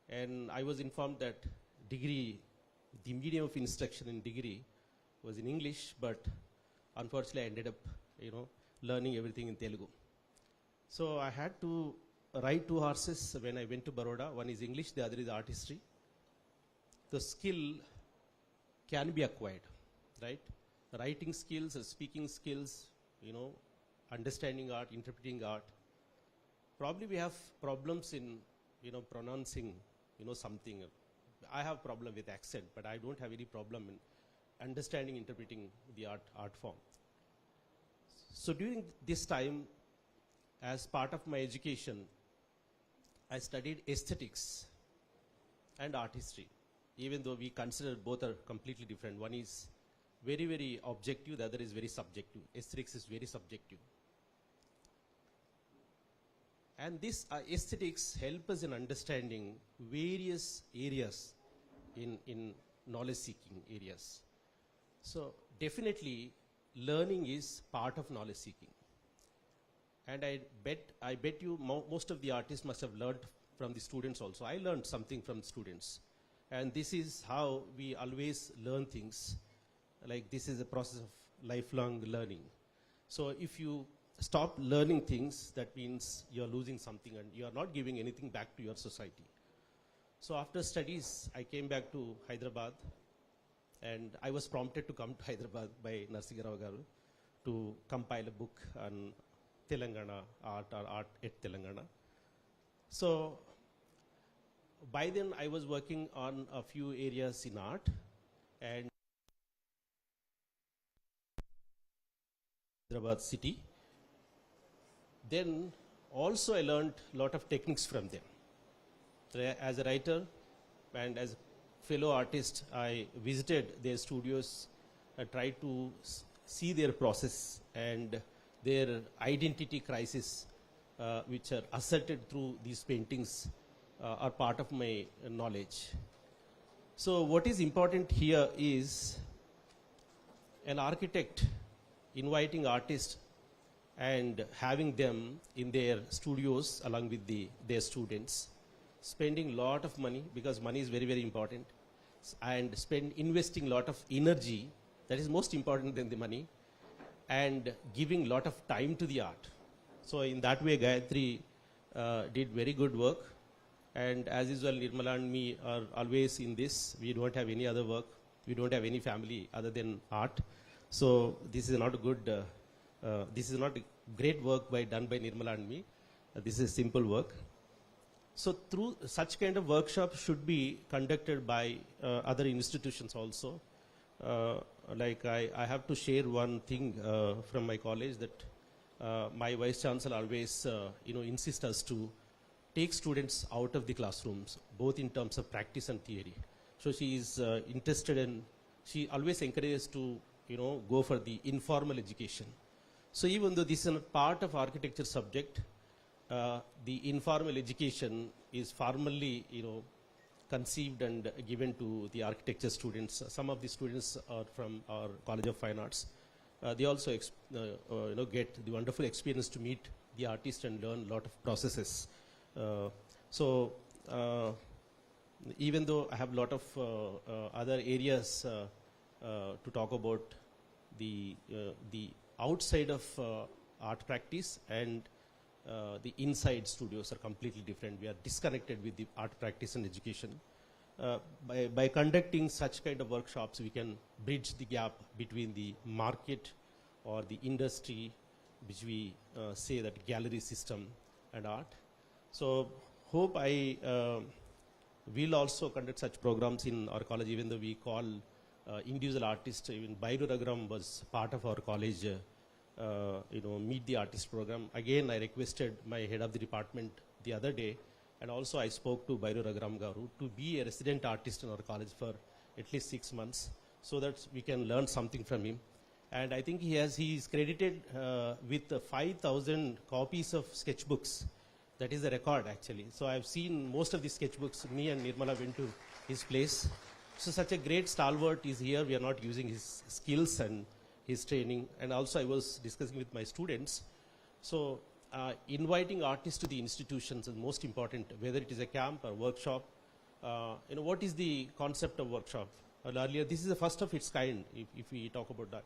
G: and I was informed that degree, the medium of instruction in degree was in English, but unfortunately I ended up, learning everything in Telugu. So I had to ride two horses when I went to Baroda. One is English, the other is art history. The skill can be acquired, right? Writing skills, speaking skills, understanding art, interpreting art. Probably we have problems in, pronouncing, something. I have problem with accent, but I don't have any problem in understanding, interpreting the art form. So during this time, as part of my education, I studied aesthetics and art history, even though we consider both are completely different. One is very, very objective, the other is very subjective. Aesthetics is very subjective. And this aesthetics help us in understanding various areas in knowledge-seeking areas. So definitely, learning is part of knowledge-seeking. And I bet you most of the artists must have learned from the students also. I learned something from students. And this is how we always learn things. Like this is a process of lifelong learning. So if you stop learning things, that means you're losing something and you are not giving anything back to your society. So after studies, I came back to Hyderabad, and I was prompted to come to Hyderabad by Narendra Garu to compile a book on Telangana art or art at Telangana. So by then I was working on a few areas in art, and Hyderabad city. Then also I learned a lot of techniques from them. So as a writer and as a fellow artist, I visited their studios. I tried to see their process and their identity crisis, which are asserted through these paintings, are part of my knowledge. So what is important here is an architect inviting artists and having them in their studios along with their students, spending a lot of money, because money is very, very important, and investing a lot of energy, that is most important than the money, and giving a lot of time to the art. So in that way, Gayatri did very good work. And as usual, Nirmala and me are always in this. We don't have any other work. We don't have any family other than art. So this is not a good, this is not a great work done by Nirmala and me. This is simple work. So through such kind of workshops should be conducted by other institutions also. Like I have to share one thing from my college that my vice chancellor always insist us to take students out of the classrooms, both in terms of practice and theory. So she is interested in, she always encourages to go for the informal education. So even though this is not part of architecture subject, the informal education is formally conceived and given to the architecture students. Some of the students are from our College of Fine Arts. They also get the wonderful experience to meet the artist and learn a lot of processes. So even though I have a lot of other areas to talk about, the outside of art practice and the inside studios are completely different. We are disconnected with the art practice and education. By conducting such kind of workshops, we can bridge the gap between the market or the industry, which we say that gallery system and art. So hope I will also conduct such programs in our college, even though we call individual artists. Even Bairu Raghuram was part of our college, Meet the Artist program. Again, I requested my head of the department the other day, and also I spoke to Bairu Raghuram Garu to be a resident artist in our college for at least 6 months, so that we can learn something from him. And I think he is credited with 5,000 copies of sketchbooks. That is the record actually. So I've seen most of the sketchbooks. Me and Nirmala went to his place. So such a great stalwart is here. We are not using his skills and his training. And also I was discussing with my students. So inviting artists to the institutions is most important, whether it is a camp or workshop. What is the concept of workshop? Earlier, this is the first of its kind, if we talk about that.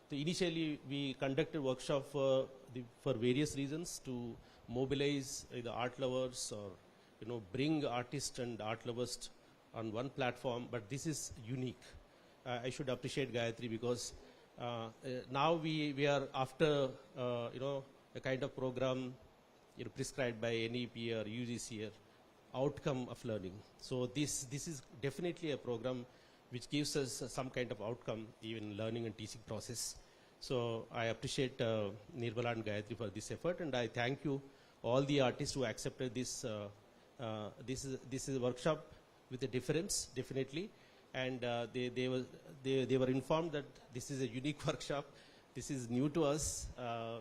G: So initially, we conducted workshop for various reasons, to mobilize the art lovers or bring artists and art lovers on one platform. But this is unique. I should appreciate Gayatri, because now we are after a kind of program prescribed by NEP or UGC or outcome of learning. So this is definitely a program which gives us some kind of outcome, even learning and teaching process. So I appreciate Nirmala and Gayatri for this effort, and I thank you all the artists who accepted this. This is a workshop with a difference, definitely, and they were informed that this is a unique workshop. This is new to us.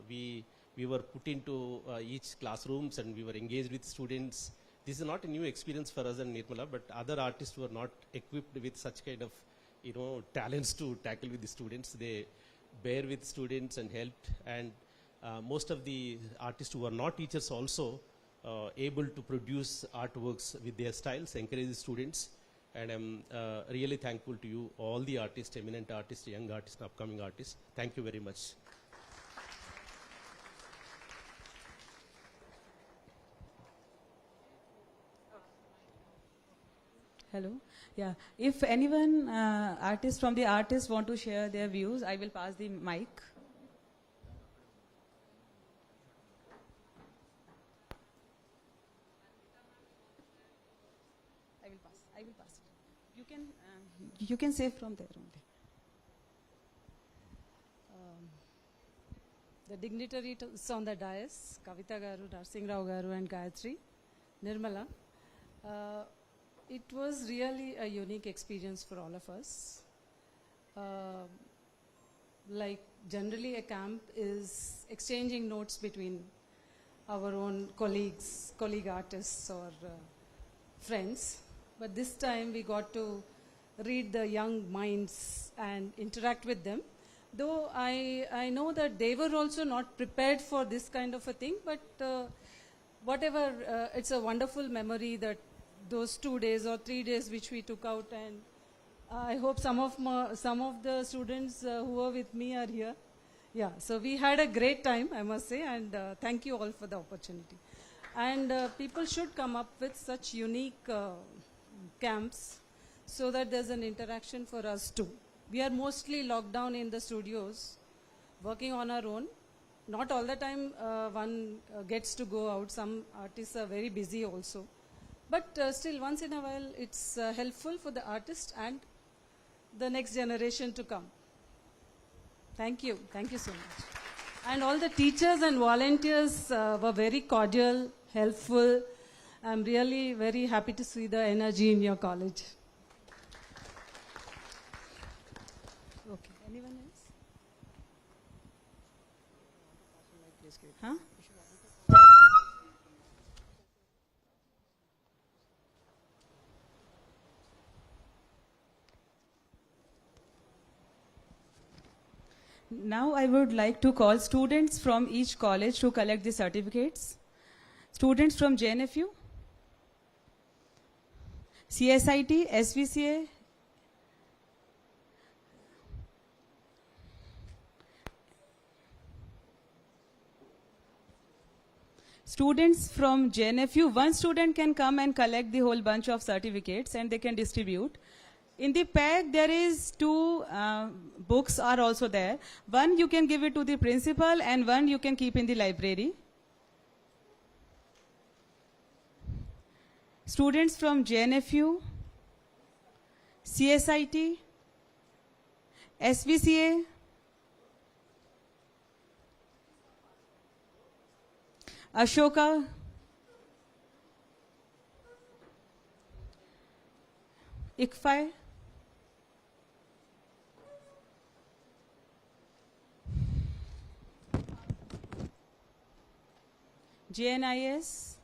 G: We were put into each classrooms and we were engaged with students. This is not a new experience for us and Nirmala, but other artists were not equipped with such kind of talents to tackle with the students. They bear with students and helped, and most of the artists who are not teachers also able to produce artworks with their styles, encourage the students. And I'm really thankful to you, all the artists, eminent artists, young artists, and upcoming artists. Thank you very much.
A: Hello. Yeah. If anyone, artists from the artists want to share their views, I will pass the mic. I will pass it. You can say from there only.
E: The dignitaries on the dais, Kavita Garu, Narendra Garu and Gayatri, Nirmala. It was really a unique experience for all of us. Like generally a camp is exchanging notes between our own colleague artists or friends. But this time we got to read the young minds and interact with them. Though I know that they were also not prepared for this kind of a thing, but whatever, it's a wonderful memory that those 2 days or 3 days which we took out, and I hope some of the students who were with me are here. Yeah, so we had a great time, I must say, and thank you all for the opportunity. And people should come up with such unique camps so that there's an interaction for us too. we are mostly locked down in the studios, working on our own. Not all the time one gets to go out. Some artists are very busy also. But still, once in a while, it's helpful for the artist and the next generation to come. Thank you. Thank you so much. And all the teachers and volunteers were very cordial, helpful. I'm really very happy to see the energy in your college. Okay. Anyone else? Huh?
A: Now I would like to call students from each college to collect the certificates. Students from JNFU, CSIT, SVCA, students from JNFU, one student can come and collect the whole bunch of certificates and they can distribute. In the pack, there is two books are also there. One you can give it to the principal and one you can keep in the library. Students from JNFU, CSIT, SVCA, Ashoka, ICFI, JNIS,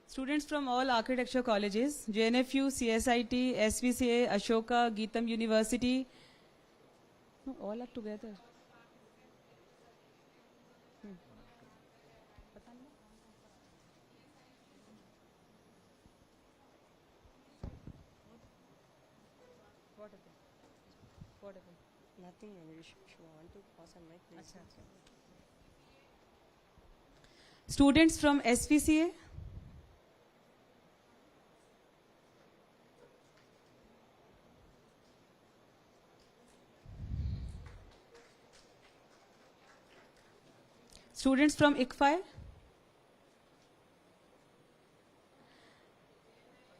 A: students from all architecture colleges, JNFU, CSIT, SVCA, Ashoka, Geetam University, no, all are together.
F: Nothing, she want to pass on my place.
A: Students from SVCA, students from ICFI,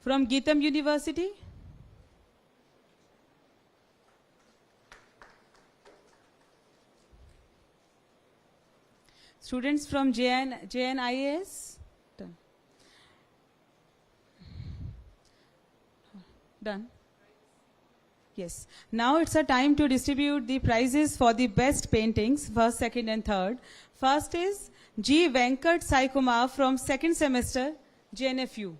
A: from Geetam University, students from JNIS, done. Done. Yes. Now it's a time to distribute the prizes for the best paintings, first, second and third. First is G. Venkat Sai Kumar from second semester, JNFU.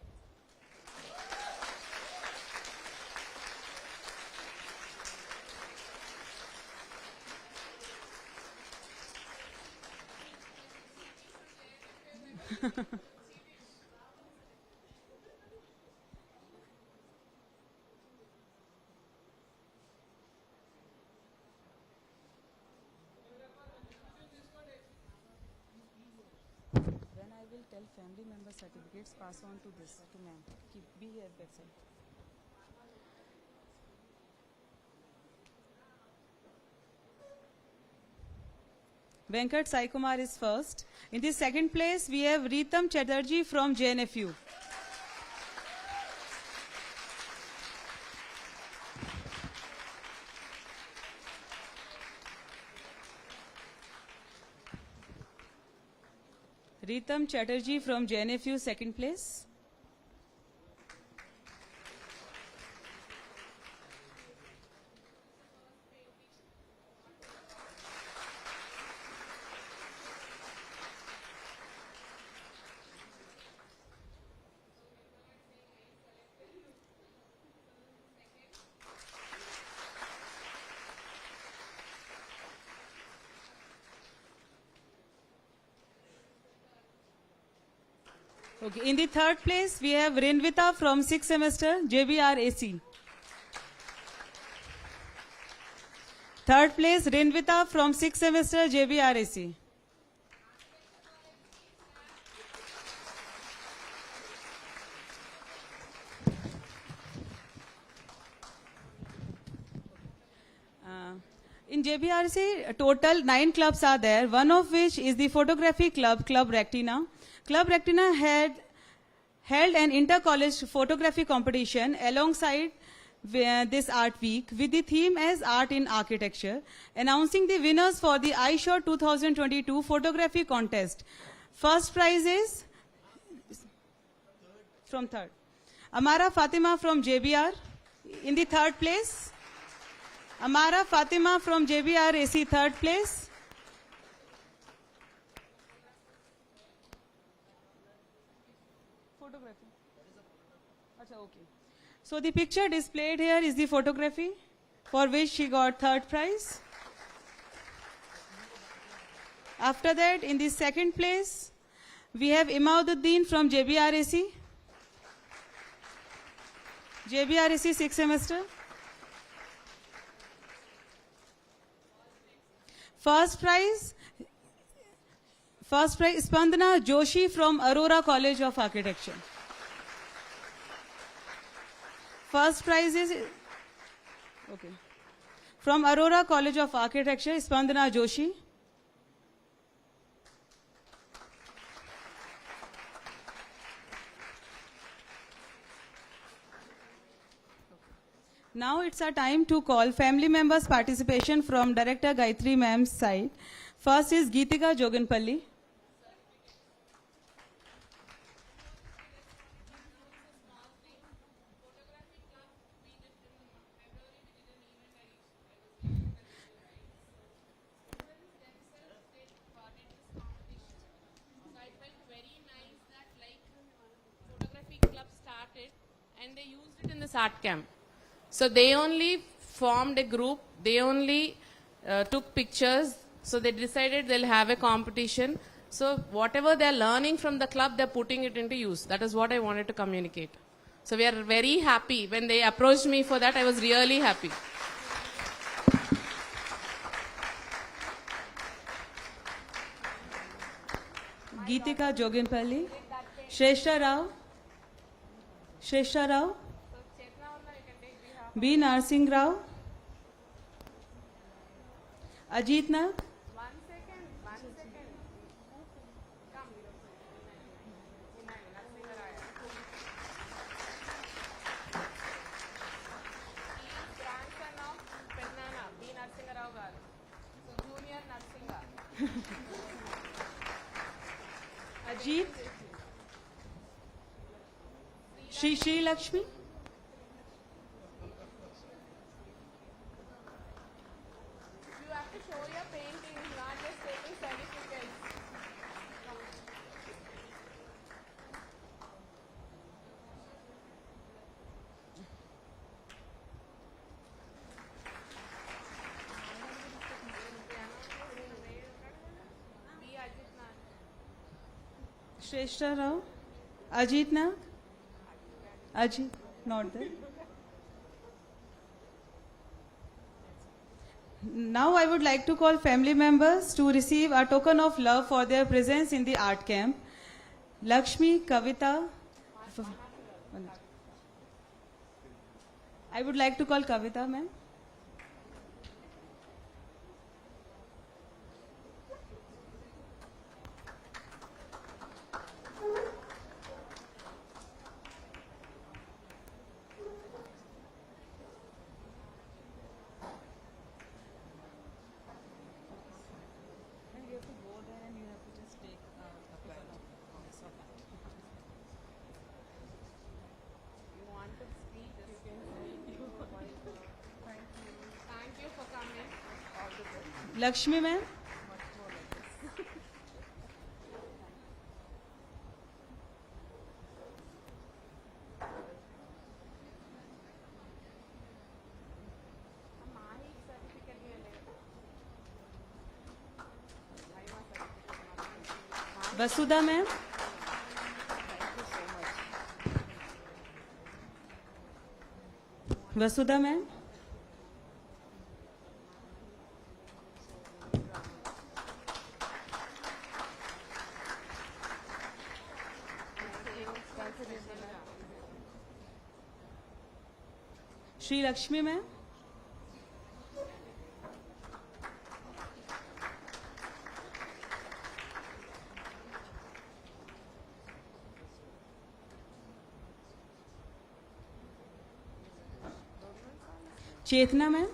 A: When I will tell family member certificates, pass on to this, to ma'am. Be here, bedside. Venkat Sai Kumar is first. In the second place, we have Ritam Chatterjee from JNFU. Ritam Chatterjee from JNFU, second place. Okay. In the third place, we have Renvita from 6th semester, JBR AC. Third place, Renvita from 6th semester, JBR AC. In JBRC, total 9 clubs are there, one of which is the photography club, Club Rectina. Club Rectina had held an inter-college photography competition alongside this art week with the theme as Art in Architecture, announcing the winners for the iShot 2022 photography contest. First prize is from third. Amara Fatima from JBR in the third place. Amara Fatima from JBR AC third place. Photography. Achha, okay. So the picture displayed here is the photography for which she got third prize. After that, in the second place, we have Imaududdin from JBR AC. JBR AC 6th semester. First prize, Spandana Joshi from Aurora College of Architecture. First prize is, okay, from Aurora College of Architecture, Spandana Joshi. Now it's our time to call family members' participation from Director Gayatri ma'am's side. First is Geetika Joganpalli.
B: And they used it in this art camp. So they only formed a group, they only took pictures, so they decided they'll have a competition. So whatever they're learning from the club, they're putting it into use. That is what I wanted to communicate. So we are very happy. When they approached me for that, I was really happy.
A: Geetika Joganpalli. Shrestha Rao. Shrestha Rao. B. Narsingh Rao. Ajit Nag.
B: One second. Come. Grandson of Pennana, B. Narsingh Rao garu. So junior Narsingha.
A: Ajit. Shri Lakshmi.
B: You have to show your paintings, not just taking certificates. B. Ajit Nag.
A: Shrestha Rao. Ajit Nag. Ajit, not there. Now I would like to call family members to receive a token of love for their presence in the art camp. Lakshmi, Kavita. I would like to call Kavita, ma'am.
B: Thank you for coming.
A: Lakshmi, ma'am. Vasudha, ma'am. Vasudha, ma'am. Shri Lakshmi, ma'am. Chetna ma'am.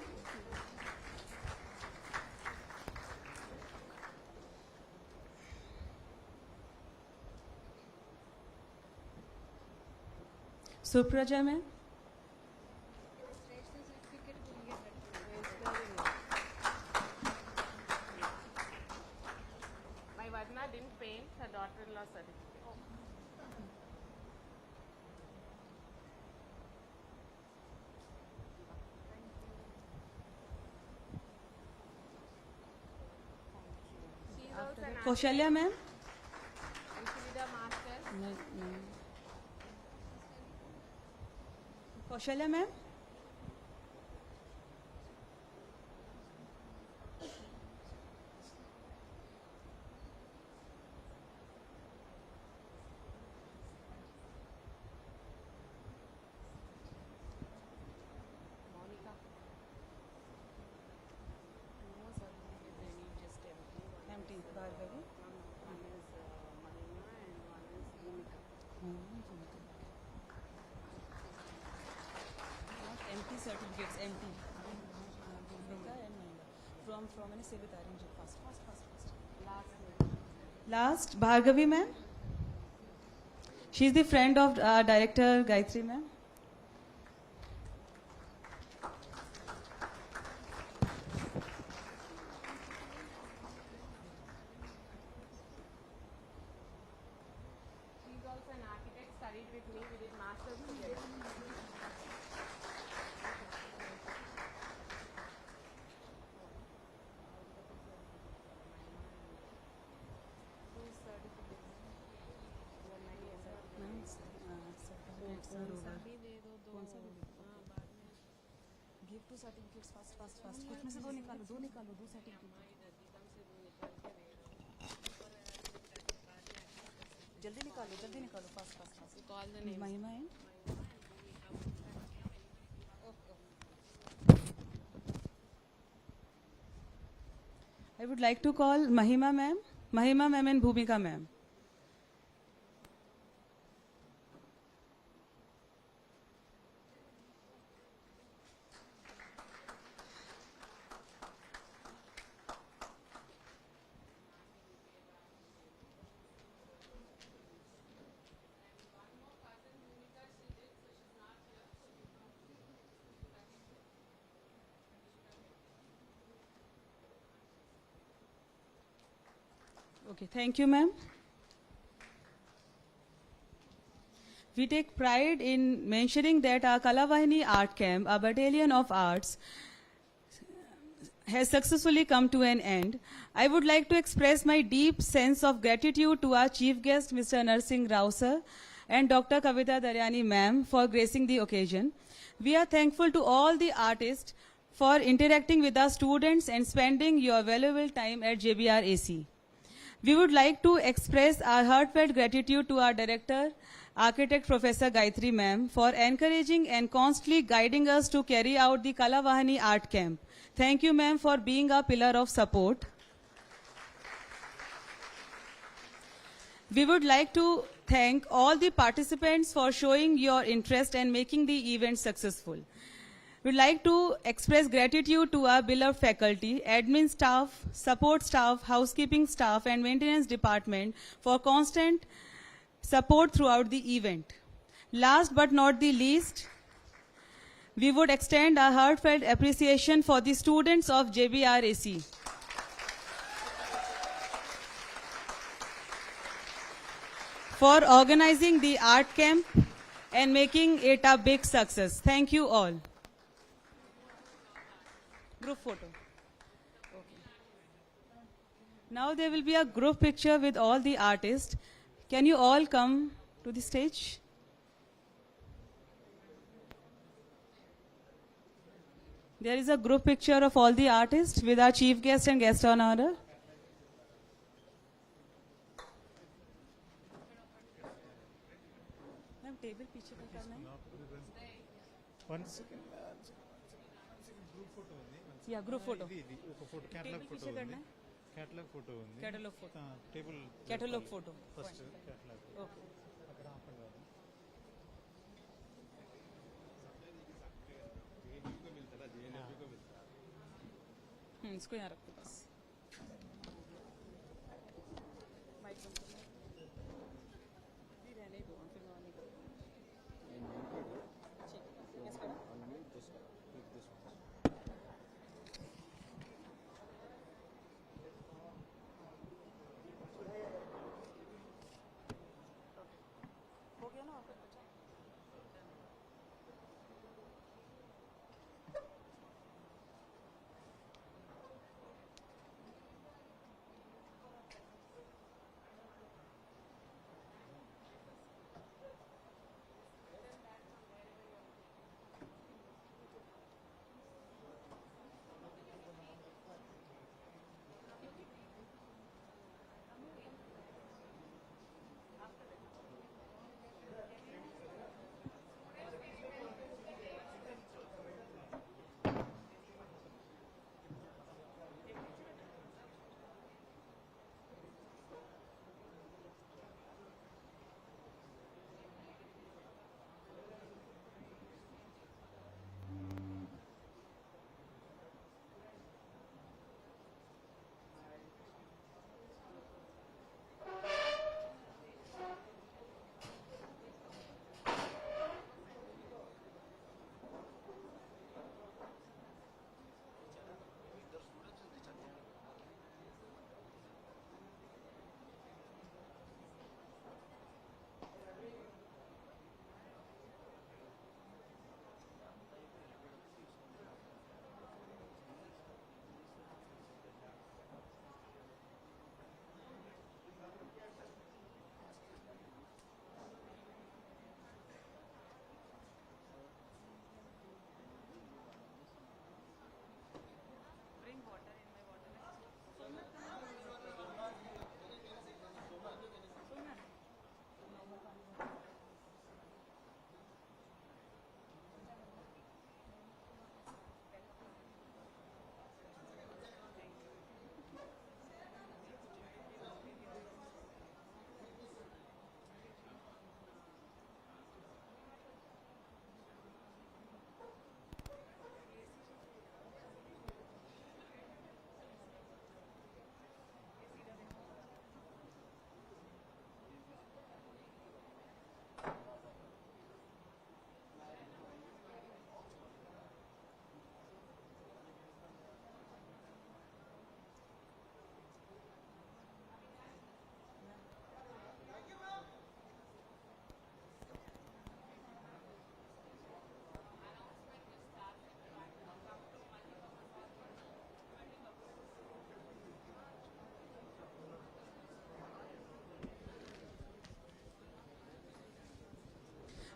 A: Supraja ma'am.
B: My Vadna didn't paint her daughter-in-law certificate. She is also an
A: Kaushalya ma'am.
B: Infinida master.
A: Kaushalya ma'am.
B: Monica.
F: No certificate, they need just empty.
A: Empty. Bhargavi.
F: One is Mahima and one is Bhumika.
A: Not empty certificates, empty. From any Sevit arrange it fast. Last, Bhargavi ma'am. She is the friend of director Gayatri ma'am.
B: She is also an architect, studied with me, we did masters together.
F: Two certificates. वो नहीं है certificate. सभी दे दो बाद में.
A: Give two certificates fast. कुछ में से दो निकालो दो certificate. जल्दी निकालो fast.
B: Call the name.
A: Mahima and I would like to call Mahima ma'am and Bhumika ma'am. Okay, thank you, ma'am. We take pride in mentioning that our Kalavahini Art Camp, a battalion of arts, has successfully come to an end. I would like to express my deep sense of gratitude to our chief guest, Mr. Narsingh Rao sir, and Dr. Kavita Daryani ma'am for gracing the occasion. We are thankful to all the artists for interacting with our students and spending your valuable time at JBR AC. We would like to express our heartfelt gratitude to our director, architect Professor Gayatri ma'am, for encouraging and constantly guiding us to carry out the Kalavahini Art Camp. Thank you, ma'am, for being a pillar of support. We would like to thank all the participants for showing your interest and making the event successful. We'd like to express gratitude to our beloved faculty, admin staff, support staff, housekeeping staff, and maintenance department for constant support throughout the event. Last but not the least, we would extend our heartfelt appreciation for the students of JBR AC. For organizing the art camp and making it a big success. Thank you all. Group photo. Okay. Now there will be a group picture with all the artists. Can you all come to the stage? There is a group picture of all the artists with our chief guest and guest on honor. Ma'am, table पीछे का करना है? Yeah, group photo.
H: Catalog
A: Table
H: photo
A: पीछे करना है?
H: Catalog photo ఉంది.
A: Catalog photo.
H: Table
A: Catalog photo.
H: first catalog.
A: Okay.
H: అక్కడ ఆపం కాదు.
E: इसको यहाँ रखो बस माइक बंद कर लो। अभी रहने दो फिर मैं ऑन करूँगी। ठीक है इसका हो गया ना आपका अच्छा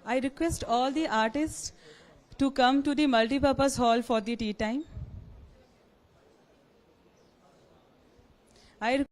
A: I request all the artists to come to the multipurpose hall for the tea time. I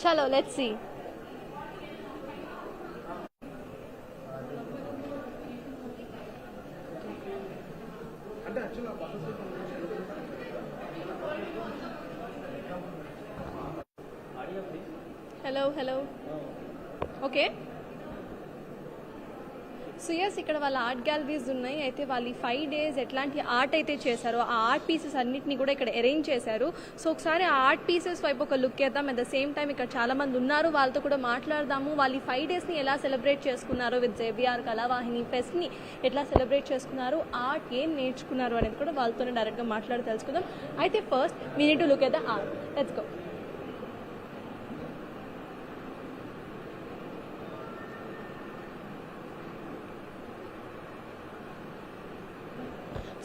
I: Chalo, let's see. Hello. Okay. So yes ఇక్కడ వాళ్ళ ఆర్ట్ గ్యాలరీస్ ఉన్నాయి. అయితే వాళ్ళు 5 days ఎట్లాంటి ఆర్ట్ అయితే చేశారో ఆ ఆర్ట్ పీసెస్ అన్నిటిని కూడా ఇక్కడ అరేంజ్ చేశారు. సో ఒకసారి ఆ ఆర్ట్ పీసెస్ వైపు ఒక లుక్ వేద్దాం. అట్ ద సేమ్ టైం ఇక్కడ చాలా మంది ఉన్నారు, వాళ్ళతో కూడా మాట్లాడదాము. వాళ్ళు 5 daysని ఎలా సెలబ్రేట్ చేసుకున్నారు విత్ JBR కళావాహిని ఫెస్ట్ని ఎట్లా సెలబ్రేట్ చేసుకున్నారు, ఆర్ట్ ఏం నేర్చుకున్నారు అనేది కూడా వాళ్ళతోనే డైరెక్ట్గా మాట్లాడి తెలుసుకుందాం. అయితే first we need to look at the art. Let's go.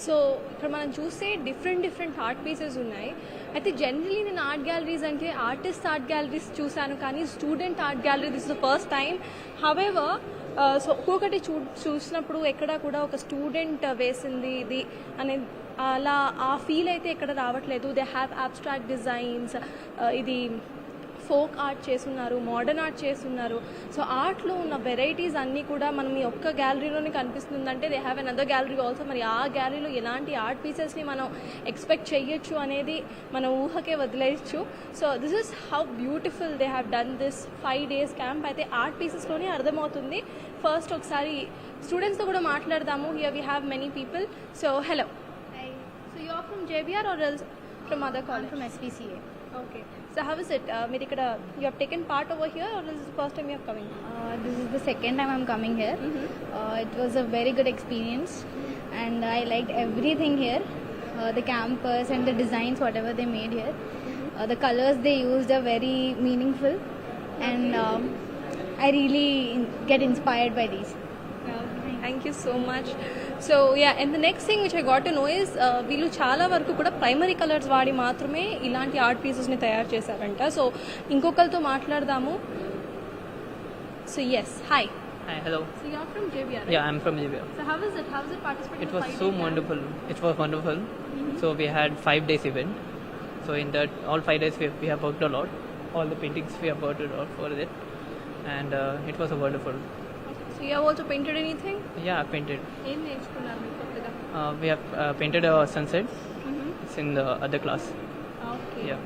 I: So ఇక్కడ మనం చూస్తే డిఫరెంట్ ఆర్ట్ పీసెస్ ఉన్నాయి. అయితే జనరలీ నేను ఆర్ట్ గ్యాలరీస్ అంటే ఆర్టిస్ట్ ఆర్ట్ గ్యాలరీస్ చూశాను, కానీ student art gallery this the first time. However so ఒక్కొక్కటి చూసినప్పుడు ఎక్కడ కూడా ఒక స్టూడెంట్ వేసింది ఇది అనే అలా ఆ ఫీల్ అయితే ఇక్కడ రావట్లేదు. దే హ్యావ్ అబ్స్ట్రాక్ట్ డిజైన్స్, ఇది ఫోక్ ఆర్ట్ చేస్తున్నారు, మోడర్న్ ఆర్ట్ చేస్తున్నారు. సో ఆర్ట్లో ఉన్న వెరైటీస్ అన్నీ కూడా మనం ఈ ఒక్క గ్యాలరీలోనే కనిపిస్తుందంటే they have another gallery also. మరి ఆ గ్యాలరీలో ఎలాంటి ఆర్ట్ పీసెస్ని మనం ఎక్స్పెక్ట్ చేయొచ్చు అనేది మన ఊహకే వదిలేయచ్చు. So this is how beautiful they have done this 5 days camp. అయితే ఆర్ట్ పీసెస్లోనే అర్థమవుతుంది. ఫస్ట్ ఒకసారి స్టూడెంట్స్తో కూడా మాట్లాడదాము. Here we have many people. So hello. So you are from JBR or else from other college?
J: From SPCA.
I: Okay. So how is it? మీరు ఇక్కడ you have taken part over here or this is the first time you are coming?
J: This is the second time I'm coming here. It was a very good experience and I liked everything here. The campus and the designs, whatever they made here. The colors they used are very meaningful and I really get inspired by these.
I: Thank you so much. So yeah, and the next thing which I got to know is వీళ్ళు చాలా వరకు కూడా primary colours వాడి మాత్రమే ఇలాంటి art పీసెస్ని తయారు చేశారంట. సో ఇంకొకరితో మాట్లాడదాము. So yes, hi.
K: Hi, hello.
I: So you are from JBR, right?
K: Yeah, I'm from JBR.
I: So how is it? How is it participating?
K: It was so wonderful. It was wonderful. So we had 5 days event. So in that all 5 days we have worked a lot. All the paintings we have worked a lot for it, and it was a wonderful.
I: So you have also painted anything?
K: Yeah, I painted.
I: ఏం నేర్చుకున్నారు మీరు కొత్తగా?
K: We have painted a sunset. It's in the other class.
I: Okay.
K: Yeah.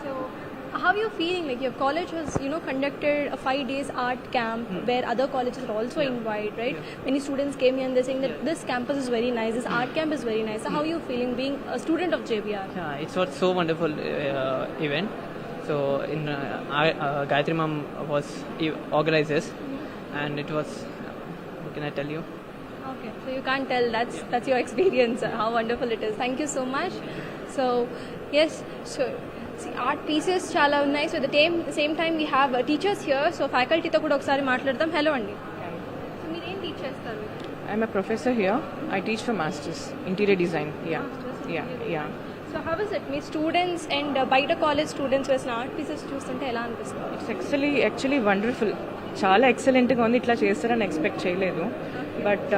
I: So how are you feeling? Like your college has, conducted a 5 days art camp where other colleges are also invited, right? Many students came here and they're saying that this campus is very nice, this art camp is very nice. So how are you feeling being a student of JBR?
K: Yeah, it was so wonderful event. So in Gayatri Ma'am was organizers, and it was. What can I tell you?
I: Okay, so you can't tell. That's your experience. How wonderful it is. Thank you so much. So yes, so see, art pieces చాలా ఉన్నాయి. So at the same time we have teachers here. So faculty తో కూడా ఒకసారి మాట్లాడదాం. Hello అండి. So మీరు ఏం teach చేస్తారు?
L: I'm a professor here. I teach for masters interior design. Yeah.
I: So how is it? Me students and బయట college students వేసిన ఆర్ట్ పీసెస్ చూస్తుంటే ఎలా అనిపిస్తుంది?
L: It's actually wonderful. చాలా ఎక్సలెంట్గా ఉంది. ఇట్లా చేస్తారని ఎక్స్పెక్ట్ చేయలేదు. బట్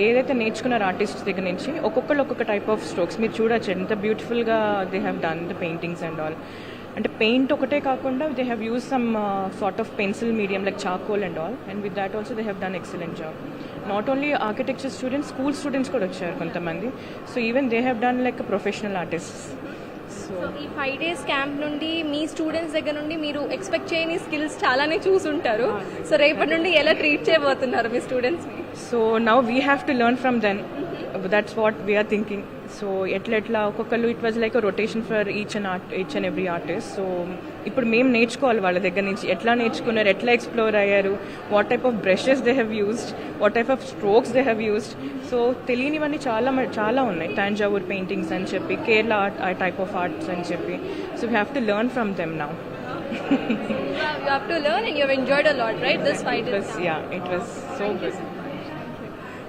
L: ఏదైతే నేర్చుకున్నారు ఆర్టిస్ట్ దగ్గర నుంచి ఒక్కొక్కరు ఒక్కొక్క టైప్ ఆఫ్ స్ట్రోక్స్ మీరు చూడొచ్చు ఎంత బ్యూటిఫుల్గా they have done the paintings and all. అంటే పెయింట్ ఒకటే కాకుండా they have use some sort of pencil medium like charcoal and all, and with that also they have done excellent job. Not only architecture students, school students కూడా వచ్చారు కొంతమంది. So even they have done like professional artist.
I: So ఈ 5 days camp నుండి మీ students దగ్గర నుండి మీరు expect చేయని skills చాలానే చూసుంటారు. సో రేపటి నుండి ఎలా ట్రీట్ చేయబోతున్నారు మీ స్టూడెంట్స్ని?
L: So now we have to learn from then. That's what we are thinking. So ఎట్లా ఒక్కొక్కరు it was like a rotation for each and every artist. So ఇప్పుడు మేము నేర్చుకోవాలి వాళ్ళ దగ్గర నుంచి ఎట్లా నేర్చుకున్నారు, ఎట్లా ఎక్స్ప్లోర్ అయ్యారు, what type of brushes they have used, what type of strokes they have used. So తెలియనివన్నీ చాలా ఉన్నాయి. టాంజావూర్ పెయింటింగ్స్ అని చెప్పి, కేరళ ఆర్ట్, ఆ టైప్ ఆఫ్ ఆర్ట్స్ అని చెప్పి. So we have to learn from them now.
I: You have to learn and you have enjoyed a lot, right? This 5 days.
L: Yeah, it was so good.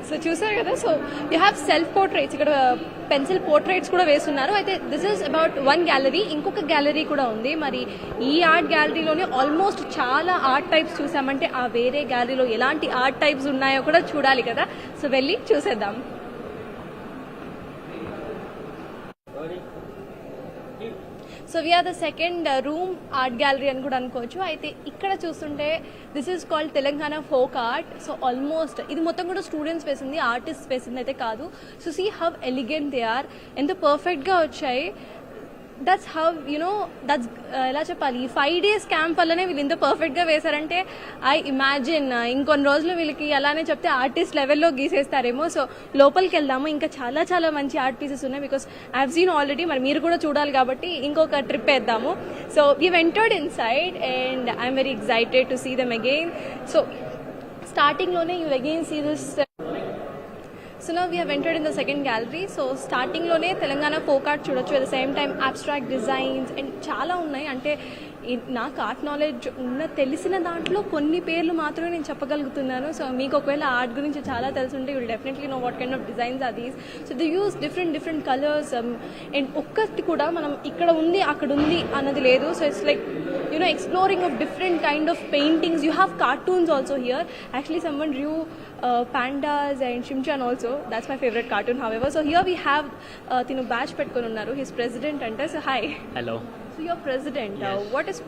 I: So చూసారు కదా. So you have self portraits, ఇక్కడ pencil portraits కూడా వేస్తున్నారు. అయితే this is about 1 gallery. ఇంకొక gallery కూడా ఉంది. మరి ఈ ఆర్ట్ గ్యాలరీలోనే ఆల్మోస్ట్ చాలా ఆర్ట్ టైప్స్ చూసామంటే ఆ వేరే గ్యాలరీలో ఎలాంటి ఆర్ట్ టైప్స్ ఉన్నాయో కూడా చూడాలి కదా. సో వెళ్ళి చూసేద్దాం. So we are the second room art gallery అని కూడా అనుకోవచ్చు. అయితే ఇక్కడ చూస్తుంటే this is called Telangana folk art. So almost ఇది మొత్తం కూడా స్టూడెంట్స్ వేసింది, ఆర్టిస్ట్ వేసింది అయితే కాదు. So see how elegant they are, ఎంత పర్ఫెక్ట్గా వచ్చాయి. దట్స్ హౌ దట్స్ ఎలా చెప్పాలి, ఈ 5 days క్యాంప్ వల్లనే వీళ్ళు ఇంత పర్ఫెక్ట్గా వేశారంటే ఐ ఇమాజిన్ ఇంకొన్ని రోజులు వీళ్ళకి అలానే చెప్తే ఆర్టిస్ట్ లెవెల్లో గీసేస్తారేమో. సో లోపలికి వెళ్దాము, ఇంకా చాలా చాలా మంచి ఆర్ట్ పీసెస్ ఉన్నాయి. Because I have seen already, మరి మీరు కూడా చూడాలి కాబట్టి ఇంకొక ట్రిప్ వేద్దాము. So we entered inside and I'm very excited to see them again. So స్టార్టింగ్లోనే you again see this. So now we have entered in the second gallery. So starting lone Telangana folk art చూడొచ్చు, at the same time abstract designs and చాలా ఉన్నాయి. అంటే నాకు art knowledge తెలిసిన దాంట్లో కొన్ని పేర్లు మాత్రమే నేను చెప్పగలుగుతున్నాను. సో మీకు ఒకవేళ ఆర్ట్ గురించి చాలా తెలుసుంటే you will definitely know what kind of designs are these. So they use different colours and ఒక్కటి కూడా మనం ఇక్కడ ఉంది అక్కడ ఉంది అన్నది లేదు. So it's like exploring of different kind of paintings. You have cartoons also here. Actually someone drew pandas and Shimchan also. That's my favorite cartoon however. So here we have tinu badge petkoni unnaru. He's president ante. So hi.
M: Hello.
I: So you're president.
M: Yes.
I: What is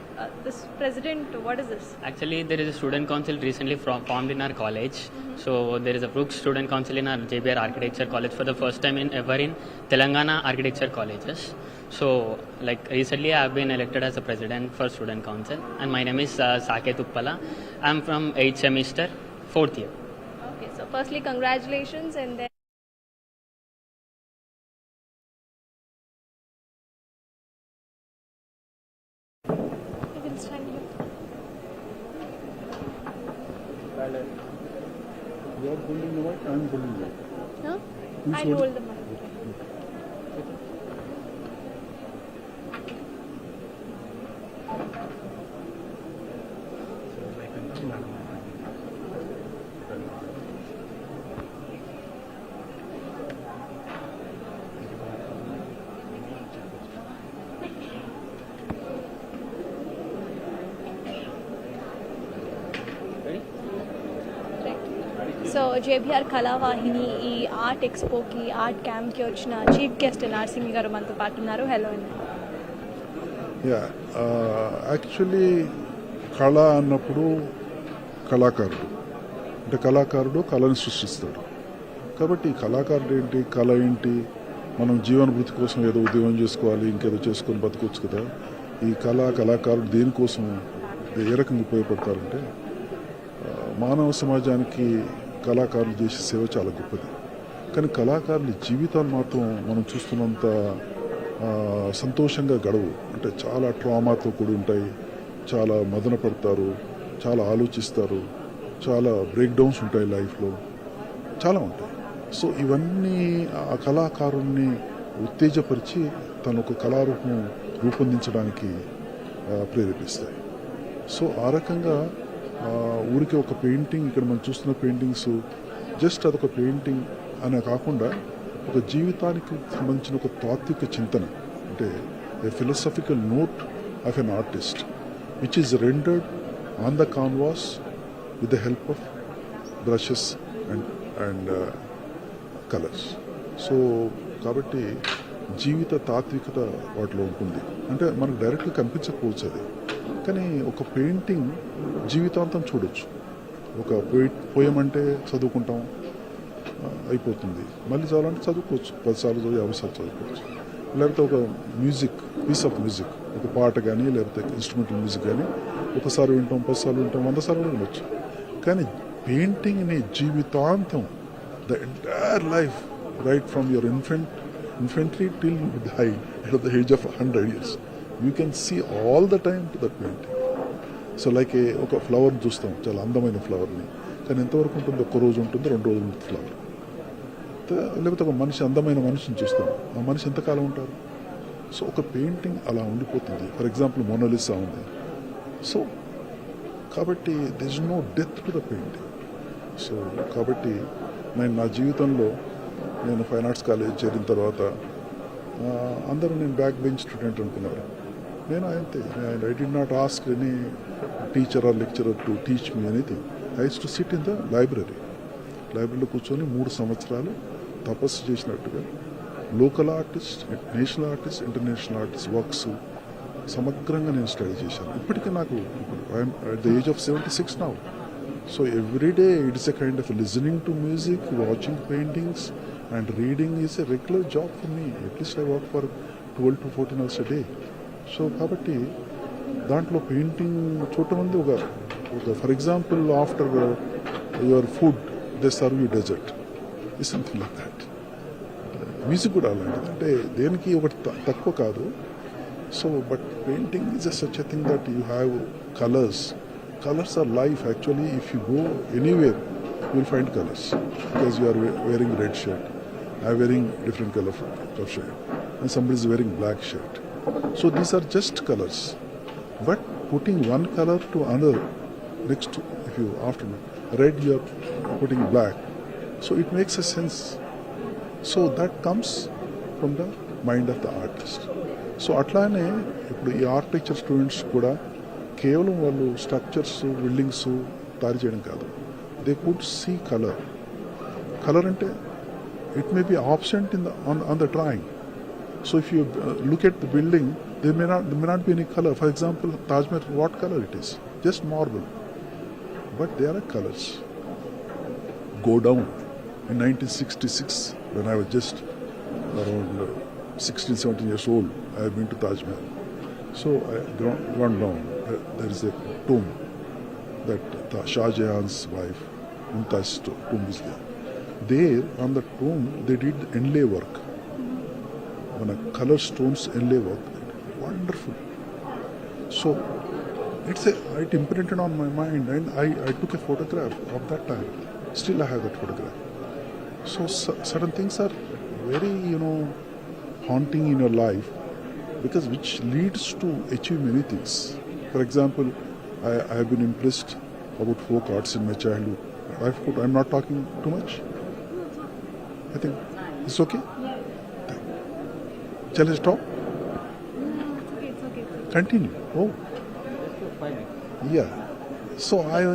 I: this president, what is this?
M: Actually there is a student council recently formed in our college. So there is a Brooks student council in our JBR architecture college for the first time ever in Telangana architecture colleges. So like recently I have been elected as a president for student council and my name is Saket Uppala. I am from 8th semester 4th year.
I: Okay, so firstly congratulations and then you can stand here.
C: You are holding the mic, I am holding the mic.
I: Huh?
C: Who's
I: I'll hold
C: holding?
I: the mic. So JBR Kalavahini ఈ art ఎక్స్పోకి art క్యాంప్కి వచ్చిన chief guest Narasimha గారు మనతో పాటు ఉన్నారు. Hello అండి.
C: Actually కళ అన్నప్పుడు కళాకారుడు అంటే కళాకారుడు కళను సృష్టిస్తాడు. కాబట్టి కళాకారుడు ఏంటి, కళ ఏంటి, మనం జీవనభృతి కోసం ఏదో ఉద్యోగం చేసుకోవాలి, ఇంకేదో చేసుకొని బతకొచ్చు కదా. ఈ కళాకారుడు దేనికోసం ఏ రకంగా ఉపయోగపడతారంటే మానవ సమాజానికి కళాకారులు చేసే సేవ చాలా గొప్పది. కానీ కళాకారుల జీవితాలు మాత్రం మనం చూస్తున్నంత సంతోషంగా గడవు. అంటే చాలా ట్రామాతో కూడి ఉంటాయి, చాలా మదన పడతారు, చాలా ఆలోచిస్తారు, చాలా బ్రేక్ డౌన్స్ ఉంటాయి లైఫ్లో, చాలా ఉంటాయి. సో ఇవన్నీ ఆ కళాకారుణ్ణి ఉత్తేజపరిచి తను ఒక కళారూపం రూపొందించడానికి ప్రేరేపిస్తాయి. సో ఆ రకంగా ఊరికి ఒక పెయింటింగ్, ఇక్కడ మనం చూస్తున్న పెయింటింగ్స్ జస్ట్ అదొక పెయింటింగ్ అనే కాకుండా ఒక జీవితానికి సంబంధించిన ఒక తాత్విక చింతన, అంటే a philosophical note of an artist which is rendered on the canvas with the help of brushes and colours. So కాబట్టి జీవిత తాత్వికత వాటిలో ఉంటుంది. అంటే మనకు డైరెక్ట్గా కనిపించకపోవచ్చు అది, కానీ ఒక పెయింటింగ్ జీవితాంతం చూడొచ్చు. ఒక పోయం అంటే చదువుకుంటాం అయిపోతుంది, మళ్ళీ చదవాలంటే చదువుకోవచ్చు, 10 సార్లు చదివి 50 సార్లు చదువుకోవచ్చు. లేకపోతే ఒక మ్యూజిక్, పీస్ ఆఫ్ మ్యూజిక్, ఒక పాట కానీ లేకపోతే ఇన్స్ట్రుమెంటల్ మ్యూజిక్ కానీ ఒకసారి వింటాం, 10 సార్లు వింటాం, 100 సార్లు వినొచ్చు. కానీ పెయింటింగ్ని జీవితాంతం, the entire life, right from your infantry till you die at the age of 100 years, you can see all the time to that painting. So like ఒక ఫ్లవర్ని చూస్తాం, చాలా అందమైన ఫ్లవర్ని, కానీ ఎంతవరకు ఉంటుంది? 1 రోజు ఉంటుంది, 2 రోజులు ఉంటుంది ఫ్లవర్. లేకపోతే ఒక మనిషి, అందమైన మనిషిని చూస్తాం, ఆ మనిషి ఎంతకాలం ఉంటారు? సో ఒక పెయింటింగ్ అలా ఉండిపోతుంది. ఫర్ ఎగ్జాంపుల్ మోనాలిసా ఉంది. సో కాబట్టి there is no death to the painting. So కాబట్టి నేను నా జీవితంలో నేను ఫైన్ ఆర్ట్స్ కాలేజ్ చేరిన తర్వాత అందరూ నేను బ్యాక్ బెంచ్ స్టూడెంట్ అనుకున్నారు. నేను అంతే, I did not ask any teacher or lecturer to teach me anything. I use to sit in the లైబ్రరీలో కూర్చొని 3 సంవత్సరాలు తపస్సు చేసినట్టుగా local artist, national artist, international artist works సమగ్రంగా నేను స్టడీ చేశాను. ఇప్పటికీ నాకు I'm at the age of 76 now. So every day it's a kind of listening to music, watching paintings and reading is a regular job for me. At least I work for 12 to 14 hours a day. So కాబట్టి దాంట్లో painting చూడటం ఉంది. ఒక for example after your food they serve you dessert is something like that. Music కూడా అలాంటిది, అంటే దేనికి ఒకటి తక్కువ కాదు. So but painting is such a thing that you have colours. Colors are life actually. If you go anywhere, you will find colors because you are wearing red shirt, I am wearing different color of shirt, and somebody is wearing black shirt. So these are just colors. But putting one color to another next to, if you after red you are putting black, so it makes a sense. So that comes from the mind of the artist. So అట్లానే ఇప్పుడు ఈ architecture students కూడా కేవలం వాళ్ళు structures, buildings తయారు చేయడం కాదు. They could see colour. Colour అంటే it may be absent in on the drawing. So if you look at the building they may not be any colour. For example Taj Mahal, what colour it is? Just marble, but they are colours. Go down in 1966 when I was just around 16-17 years old. I have been to Taj Mahal. So I gone down. There is a tomb that Shah Jahan's wife, Mumtaz's tomb is there. There on the tomb they did inlay work. When a color stones inlay work, wonderful. So it imprinted on my mind, and I took a photograph of that time. Still I have that photograph. So certain things are very haunting in your life, because which leads to achieve many things. For example, I have been impressed about folk arts in my childhood. I'm not talking too much. I think it's okay. Shall I stop?
I: It's okay.
C: Continue. Oh, yeah. So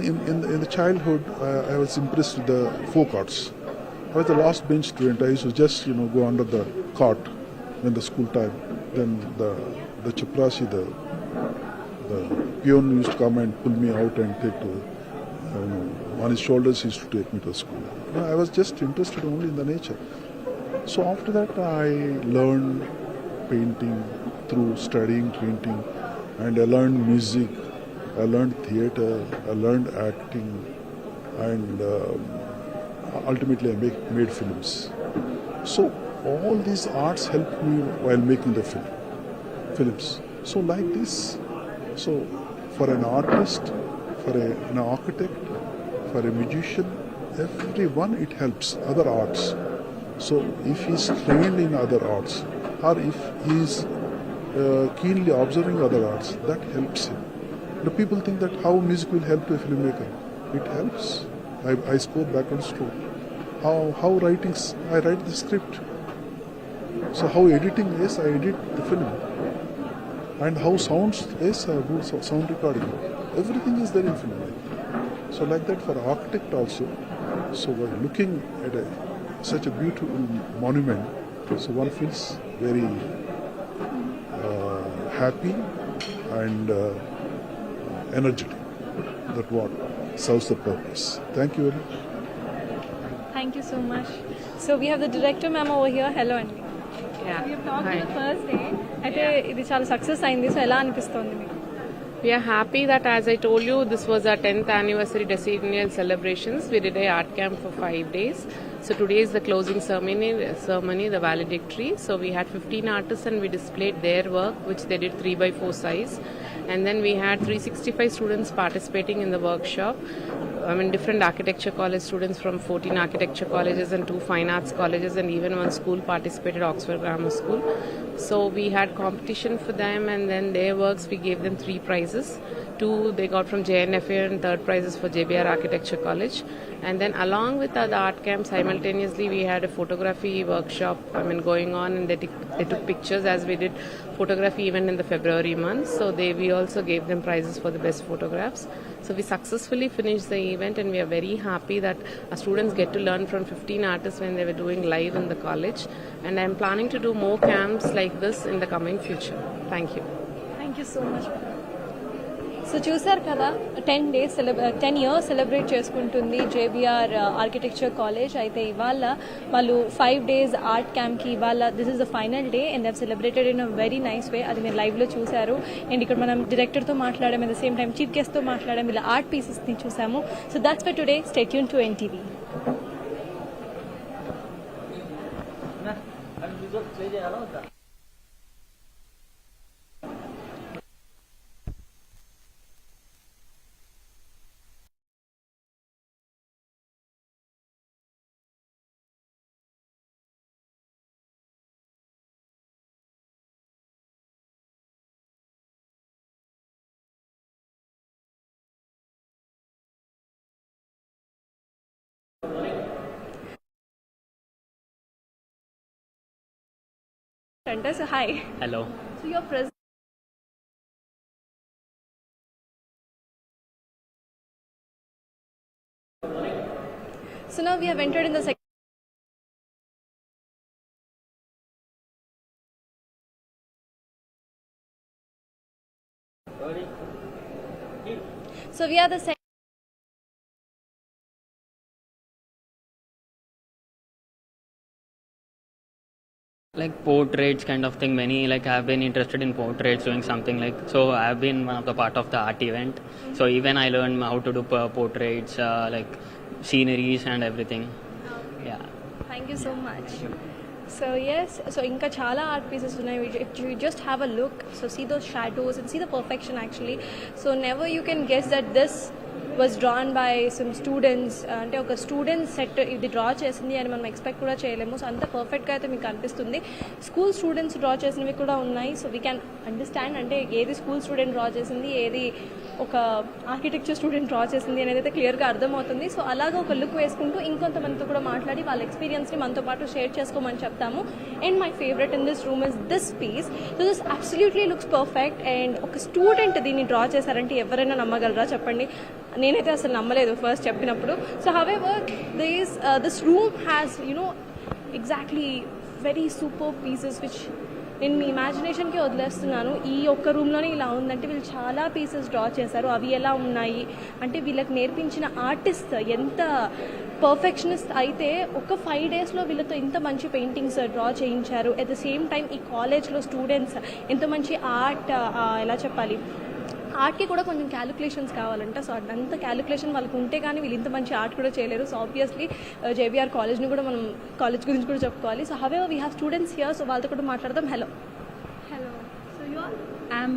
C: in the childhood, I was impressed with the folk arts. I was the last bench student. I used to just go under the cot when the school time. Then the chaprasi, the peon used to come and pull me out and take to on his shoulders. He used to take me to school. I was just interested only in the nature. So after that, I learned painting through studying painting, and I learned music. I learned theatre. I learned acting, and ultimately I made films. So all these arts helped me while making the films. So like this, so for an artist, for an architect, for a musician, everyone it helps. Other arts. So if he is trained in other arts, or if he is keenly observing other arts, that helps him. The people think that how music will help to a filmmaker. It helps. I spoke background stroke. How writings, I write the script. So how editing is, I edit the film. And how sounds is, I do sound recording. Everything is there in film. So like that for architect also. So while looking at such a beautiful monument, so one feels very happy and energetic. That what serves the purpose. Thank you very much.
I: Thank you so much. So we have the director ma'am over here. Hello Andy.
B: Yeah.
I: We have talked
B: Hi.
I: on the first day. అయితే ఇది చాలా success అయింది. So ఎలా అనిపిస్తుంది మీకు?
B: We are happy that, as I told you, this was our 10th anniversary decennial celebrations. We did a art camp for 5 days. So today is the closing ceremony, the valedictory. So we had 15 artists and we displayed their work, which they did 3x4 size. And then we had 365 students participating in the workshop. Different architecture college students from 14 architecture colleges and 2 fine arts colleges, and even one school participated, Oxford Grammar School. So we had competition for them, and then their works we gave them 3 prizes. 2 they got from JNFA, and 3rd prizes for JBR Architecture College. And then along with the art camp, simultaneously we had a photography workshop going on, and they took pictures as we did photography even in the February month. So we also gave them prizes for the best photographs. So we successfully finished the event, and we are very happy that our students get to learn from 15 artists when they were doing live in the college. And I am planning to do more camps like this in the coming future. Thank you.
I: Thank thank you so much. So చూసారు కదా 10 years celebrate చేసుకుంటుంది JBR architecture college. అయితే ఇవాళ వాళ్ళు 5 days art క్యాంప్కి ఇవాళ this is the final day and they've celebrated in a very nice way. అది మీరు లైవ్లో చూశారు. అండ్ ఇక్కడ మనం డైరెక్టర్తో మాట్లాడాము, at the same time chief గెస్ట్తో మాట్లాడాము, ఇలా ఆర్ట్ పీసెస్ని చూసాము. So that's for today. Stay tune to NTV. So hi.
M: Hello.
I: So you're present. So now we have entered in the second. So we are the second.
M: Like portraits kind of thing, many like have been interested in portraits, doing something like, so I've been one of the part of the art event, so even I learned how to do portraits, like sceneries and everything. Yeah,
I: Thank you so much. So yes, so inka chala art pieces unnai. If you just have a look, so see those shadows and see the perfection actually. So never you can guess that this was drawn by some students. అంటే ఒక student set ఇది draw చేసింది అని మనం expect కూడా చేయలేము. So అంత పర్ఫెక్ట్గా అయితే మీకు అనిపిస్తుంది. స్కూల్ స్టూడెంట్స్ డ్రా చేసినవి కూడా ఉన్నాయి. సో వీ క్యాన్ అండర్స్టాండ్ అంటే ఏది స్కూల్ స్టూడెంట్ డ్రా చేసింది, ఏది ఒక ఆర్కిటెక్చర్ స్టూడెంట్ డ్రా చేసింది అనేది అయితే క్లియర్గా అర్థమవుతుంది. సో అలాగా ఒక లుక్ వేసుకుంటూ ఇంకొంతమందితో కూడా మాట్లాడి వాళ్ళ ఎక్స్పీరియన్స్ని మనతో పాటు షేర్ చేసుకోమని చెప్తాము. And my favourite in this room is this piece. So this absolutely looks perfect. And ఒక స్టూడెంట్ దీన్ని డ్రా చేశారంటే ఎవరైనా నమ్మగలరా చెప్పండి? నేనైతే అసలు నమ్మలేదు ఫస్ట్ చెప్పినప్పుడు. So however this room has exactly very super pieces which నేను మీ ఇమాజినేషన్కి వదిలేస్తున్నాను. ఈ ఒక్క రూమ్లోనే ఇలా ఉందంటే వీళ్ళు చాలా పీసెస్ డ్రా చేశారు. అవి ఎలా ఉన్నాయి అంటే వీళ్ళకి నేర్పించిన ఆర్టిస్ట్ ఎంత పర్ఫెక్షనిస్ట్ అయితే ఒక 5 daysలో వీళ్ళతో ఇంత మంచి పెయింటింగ్స్ డ్రా చేయించారు. అట్ ద సేమ్ టైం ఈ కాలేజ్లో స్టూడెంట్స్ ఎంత మంచి ఆర్ట్ ఎలా చెప్పాలి, ఆర్ట్కి కూడా కొంచెం క్యాలిక్యులేషన్స్ కావాలంట. సో అదంతా క్యాలిక్యులేషన్ వాళ్ళకి ఉంటే కానీ వీళ్ళు ఇంత మంచి ఆర్ట్ కూడా చేయలేరు. సో ఆబ్వియస్లీ JBR కాలేజ్ని కూడా మనం కాలేజ్ గురించి కూడా చెప్పుకోవాలి. So however we have students here. So వాళ్ళతో కూడా మాట్లాడదాం. Hello. So you are?
N: I'm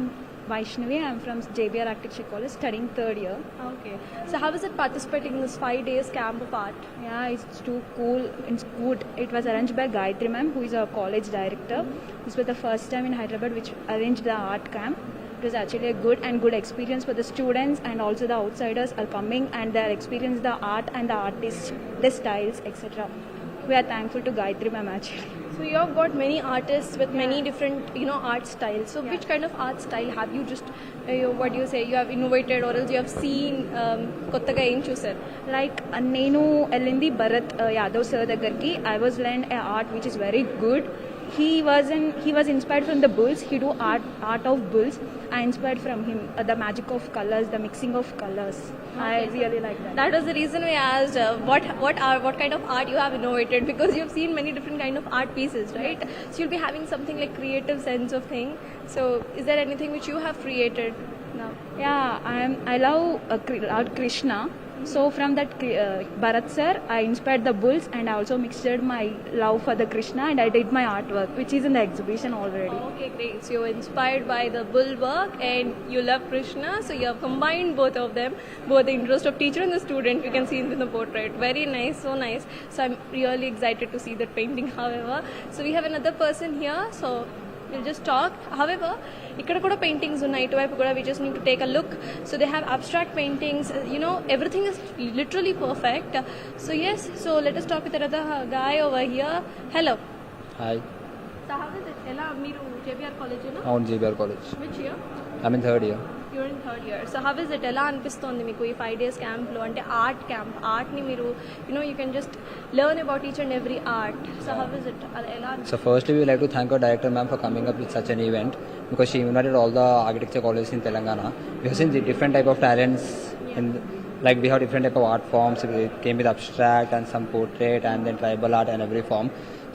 N: Vaishnavi. I'm from JBR Architecture College studying 3rd year.
I: Okay. So how is it participating in this 5 days camp of art?
N: Yeah, it's too cool. It's good. It was arranged by Gayatri ma'am, who is a college director. This was the first time in Hyderabad which arranged the art camp. It was actually a good experience for the students, and also the outsiders are coming and they are experiencing the art and the artists, the styles, etc. We are thankful to Gayatri ma'am actually.
I: So you have got many artists with many different art styles. So which kind of art style have you just what do you say, you have innovated or else you have seen kottaga em chusaru?
N: Like nenu ellindi Bharat Yadav sir దగ్గరికి I was learned a art which is very good. He was inspired from the bulls. He do art of bulls. I inspired from him the magic of colors, the mixing of colors.
I: Okay.
N: I really like that.
I: That was the reason we asked what kind of art you have innovated, because you have seen many different kind of art pieces, right? So you'll be having something like creative sense of thing. So is there anything which you have created now?
N: Yeah, I love Lord Krishna. So from that Bharat sir, I inspired the bulls, and I also mixed my love for the Krishna, and I did my artwork which is in the exhibition already.
I: Okay, great. So you're inspired by the bull work and you love Krishna, so you have combined both of them, both the interest of teacher and the student. You can see in the portrait. Very nice, so nice. So I'm really excited to see that painting. However, so we have another person here, so we'll just talk. However, ikkada kuda paintings unnai, ituvaipu kuda we just need to take a look. So they have abstract paintings, everything is literally perfect. So yes, so let us talk with another guy over here. Hello.
O: Hi.
I: So how is it? Ela meeru JBR college na?
O: On JBR college.
I: Which year?
O: I'm in 3rd year.
I: you're in third year. So how is it? ఎలా అనిపిస్తుంది మీకు ఈ 5 days camp లో అంటే art camp ఆర్ట్ని మీరు you can just learn about each and every art. So how is it? అది ఎలా
O: So firstly, we would like to thank our director ma'am for coming up with such an event because she invited all the architecture colleges in Telangana. We have seen the different type of talents in like we have different type of art forms. It came with abstract and some portrait and then tribal art and every form.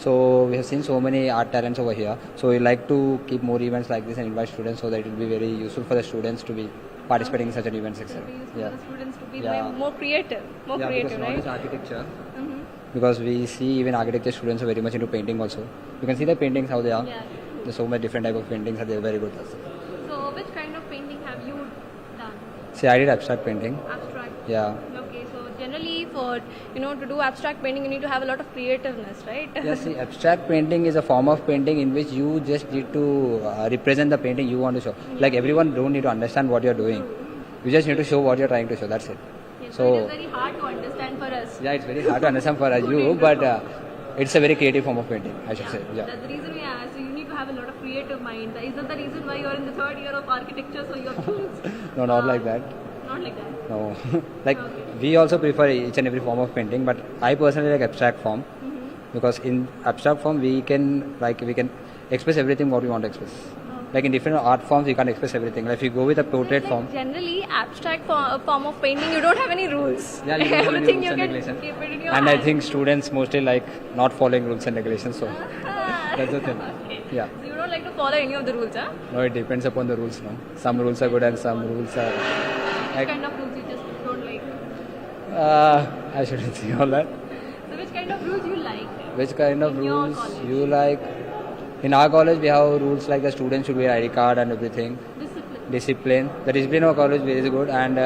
O: So we have seen so many art talents over here. So we like to keep more events like this and invite students so that it will be very useful for the students to be participating in such an events, etc.
I: for the students to be more creative,
O: because
I: right?
O: not just architecture. Because we see even architecture students are very much into painting also. You can see the paintings how they are. There's so many different type of paintings and they're very good.
I: So which kind of painting have you done?
O: See, I did abstract painting.
I: Abstract.
O: Yeah.
I: Okay, so generally for to do abstract painting you need to have a lot of creativeness, right?
O: Yes, see, abstract painting is a form of painting in which you just need to represent the painting you want to show. Like everyone don't need to understand what you're doing. You just need to show what you're trying to show. That's it.
I: Yes, so it is very hard to understand for us.
O: Yeah, it's very hard to understand for you, but it's a very creative form of painting, I should say. Yeah.
I: That's the reason we asked. So you need to have a lot of creative mind. Is that the reason why you're in the third year of architecture? So you're
O: No, not like that.
I: Not like that.
O: No. Like we also prefer each and every form of painting, but I personally like abstract form because in abstract form we can express everything what we want to express. Like in different art forms you can't express everything. Like if you go with a portrait form.
I: Generally, abstract form of painting you don't have any rules.
O: Yeah, you don't have any rules and
I: can
O: regulations.
I: keep it in your
O: And
I: hand.
O: I think students mostly like not following rules and regulations. So that's the thing.
I: Okay.
O: Yeah.
I: So you don't like to follow any of the rules, huh?
O: No, it depends upon the rules. No, some rules are good and some rules are.
I: What kind of rules you just don't like?
O: I shouldn't say all that.
I: So which kind of rules you like?
O: Which kind of
I: In your
O: rules
I: college?
O: you like? In our college, we have rules like the students should wear ID card and everything.
I: Discipline.
O: Discipline. The discipline of our college is very good and.